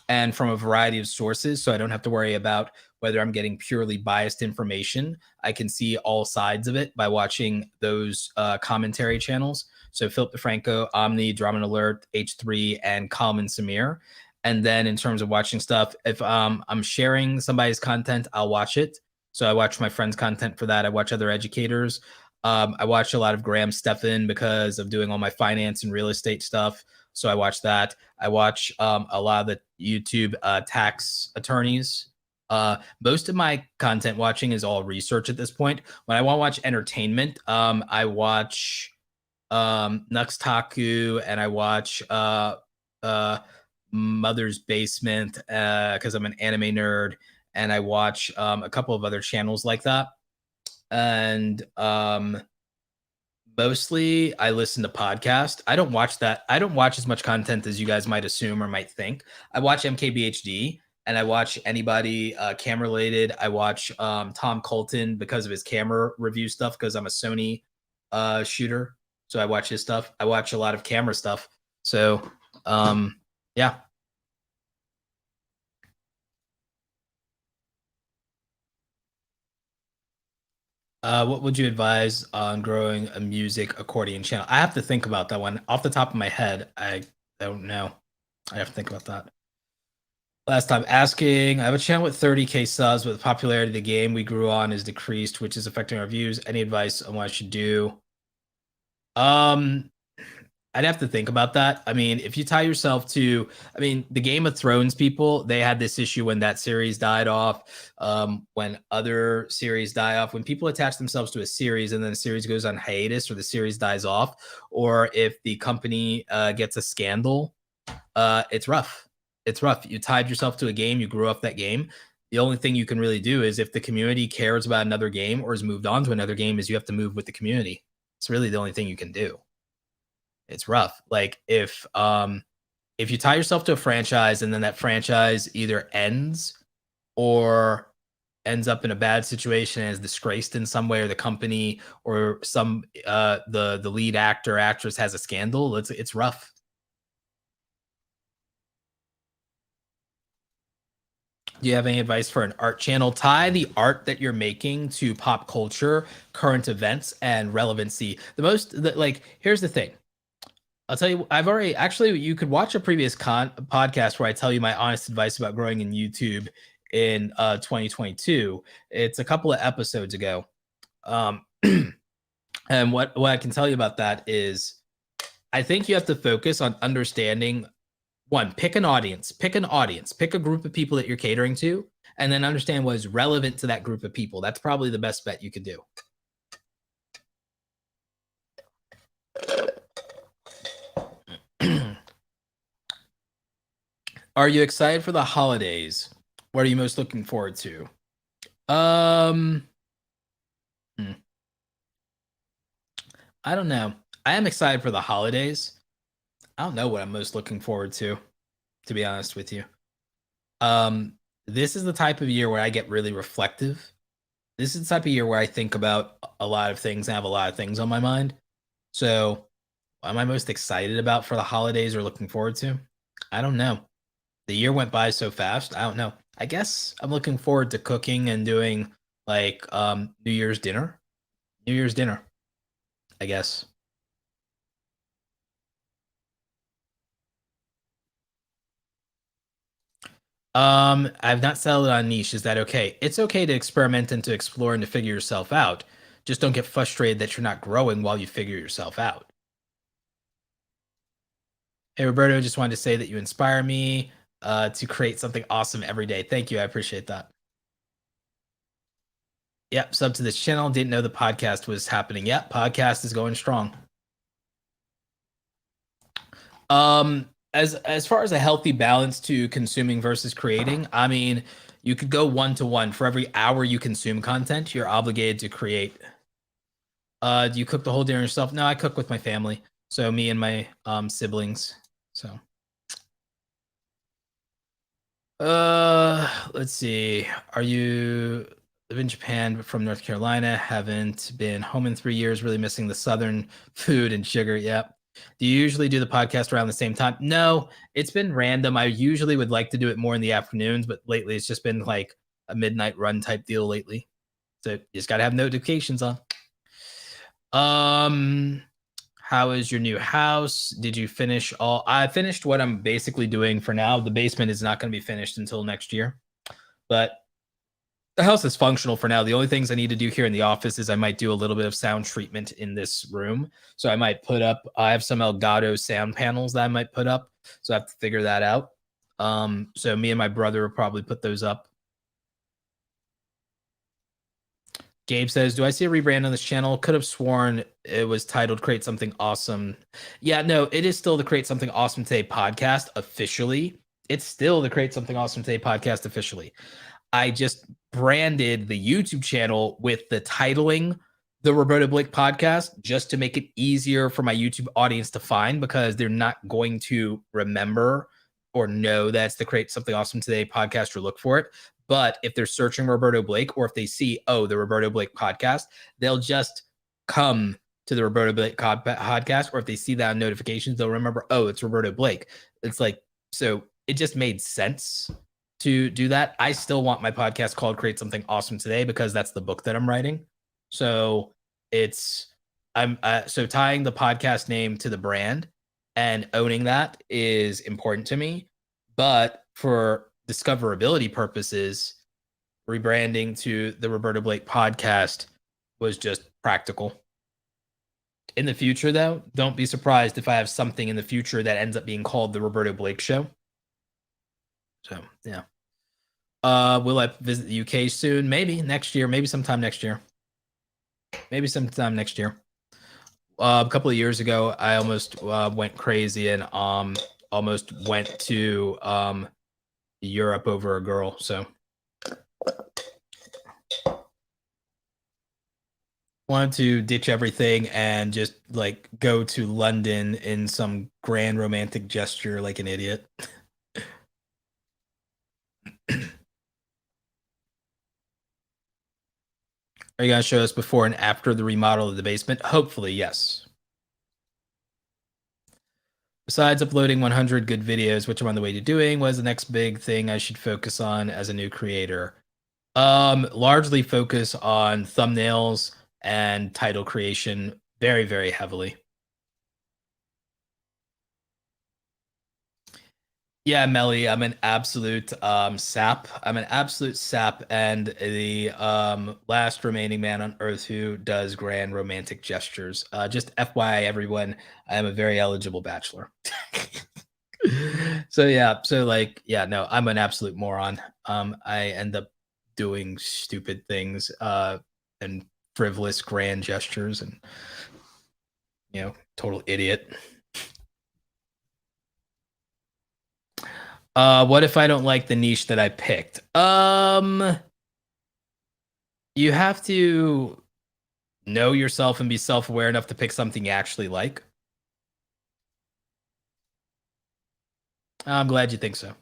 and from a variety of sources. So I don't have to worry about whether I'm getting purely biased information. I can see all sides of it by watching those commentary channels. So Philip DeFranco, Omni, Drama Alert, H3, and Colin and Samir. And then in terms of watching stuff, if I'm sharing somebody's content, I'll watch it. So I watch my friends' content for that. I watch other educators. I watch a lot of Graham Stephan because of doing all my finance and real estate stuff. So I watch that. I watch a lot of the YouTube tax attorneys. Most of my content watching is all research at this point. When I want to watch entertainment, I watch Nux Taku, and I watch Mother's Basement because I'm an anime nerd, and I watch a couple of other channels like that. And mostly I listen to podcasts. I don't watch that. I don't watch as much content as you guys might assume or might think. I watch MKBHD, and I watch anybody camera related. I watch Tom Colton because of his camera review stuff, because I'm a Sony shooter. So I watch his stuff. I watch a lot of camera stuff. So yeah. What would you advise on growing a music accordion channel? I have to think about that one. Off the top of my head, I don't know. I have to think about that. Last time asking, I have a channel with 30K subs, but the popularity of the game we grew on is decreased, which is affecting our views. Any advice on what I should do? I'd have to think about that. I mean, if you tie yourself to, I mean, the Game of Thrones people, they had this issue when that series died off, when other series die off, when people attach themselves to a series and then the series goes on hiatus or the series dies off, or if the company gets a scandal, it's rough. It's rough. You tied yourself to a game, you grew up that game. The only thing you can really do is if the community cares about another game or has moved on to another game, is you have to move with the community. It's really the only thing you can do. It's rough. Like if you tie yourself to a franchise and then that franchise either ends or ends up in a bad situation and is disgraced in some way, or the company or some the lead actor or actress has a scandal, it's rough. Do you have any advice for an art channel? Tie the art that you're making to pop culture, current events, and relevancy. Here's the thing. I'll tell you, I've already actually, you could watch a previous podcast where I tell you my honest advice about growing in YouTube in 2022. It's a couple of episodes ago. And what I can tell you about that is I think you have to focus on understanding one, pick an audience, pick a group of people that you're catering to, and then understand what is relevant to that group of people. That's probably the best bet you could do. Are you excited for the holidays? What are you most looking forward to? I don't know. I am excited for the holidays. I don't know what I'm most looking forward to be honest with you. This is the type of year where I get really reflective. This is the type of year where I think about a lot of things and have a lot of things on my mind. So, what am I most excited about for the holidays or looking forward to? I don't know. The year went by so fast. I don't know. I guess I'm looking forward to cooking and doing like New Year's dinner. New Year's dinner, I guess. I've not settled on niche. Is that okay? It's okay to experiment and to explore and to figure yourself out. Just don't get frustrated that you're not growing while you figure yourself out. Hey, Roberto, just wanted to say that you inspire me to create something awesome every day. Thank you. I appreciate that. Yep, sub to this channel. Didn't know the podcast was happening. Yep, podcast is going strong. As far as a healthy balance to consuming versus creating, I mean, you could go 1-to-1. For every hour you consume content, you're obligated to create. Do you cook the whole dinner yourself? No, I cook with my family. So me and my siblings. So let's see. Are you live in Japan but from North Carolina? Haven't been home in 3 years, really missing the southern food and sugar. Yep. Do you usually do the podcast around the same time? No, it's been random. I usually would like to do it more in the afternoons, but lately it's just been like a midnight run type deal lately. So you just gotta have notifications on. How is your new house? Did you finish all? I finished what I'm basically doing for now. The basement is not going to be finished until next year, but the house is functional for now. The only things I need to do here in the office is I might do a little bit of sound treatment in this room. So I might put up, I have some Elgato sound panels that I might put up. So I have to figure that out. So me and my brother will probably put those up. Gabe says, do I see a rebrand on this channel? Could have sworn it was titled Create Something Awesome. Yeah, no, it is still the Create Something Awesome Today podcast officially. It's still the Create Something Awesome Today podcast officially. I just branded the YouTube channel with the titling the Roberto Blake podcast just to make it easier for my YouTube audience to find, because they're not going to remember or know that's the Create Something Awesome Today podcast or look for it. But if they're searching Roberto Blake, or if they see, oh, the Roberto Blake podcast, they'll just come to the Roberto Blake podcast. Or if they see that on notifications, they'll remember, oh, it's Roberto Blake. It's like, so it just made sense to do that. I still want my podcast called Create Something Awesome Today because that's the book that I'm writing. So so tying the podcast name to the brand and owning that is important to me. But for discoverability purposes, rebranding to the Roberto Blake podcast was just practical. In the future, though, don't be surprised if I have something in the future that ends up being called the Roberto Blake Show. So, yeah. Will I visit the UK soon? Maybe next year. Maybe sometime next year. A couple of years ago, I almost went crazy and almost went to Europe over a girl. So wanted to ditch everything and just like go to London in some grand romantic gesture like an idiot. Are you going to show us before and after the remodel of the basement? Hopefully, yes. Besides uploading 100 good videos, which I'm on the way to doing, what is the next big thing I should focus on as a new creator? Largely focus on thumbnails and title creation very, very heavily. Yeah, Melly, I'm an absolute sap. I'm an absolute sap and the last remaining man on earth who does grand romantic gestures. Just FYI, everyone, I am a very eligible bachelor. So yeah, no, I'm an absolute moron. I end up doing stupid things and frivolous grand gestures and total idiot. What if I don't like the niche that I picked? You have to know yourself and be self-aware enough to pick something you actually like. I'm glad you think so.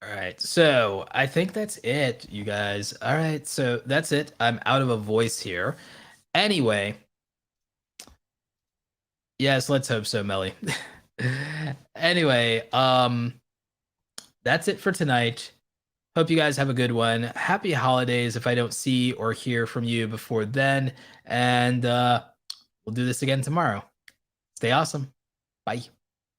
All right, so I think that's it, you guys. All right, so that's it. I'm out of a voice here. Anyway, yes, let's hope so, Melly. Anyway, that's it for tonight. Hope you guys have a good one. Happy holidays if I don't see or hear from you before then. And we'll do this again tomorrow. Stay awesome. Bye.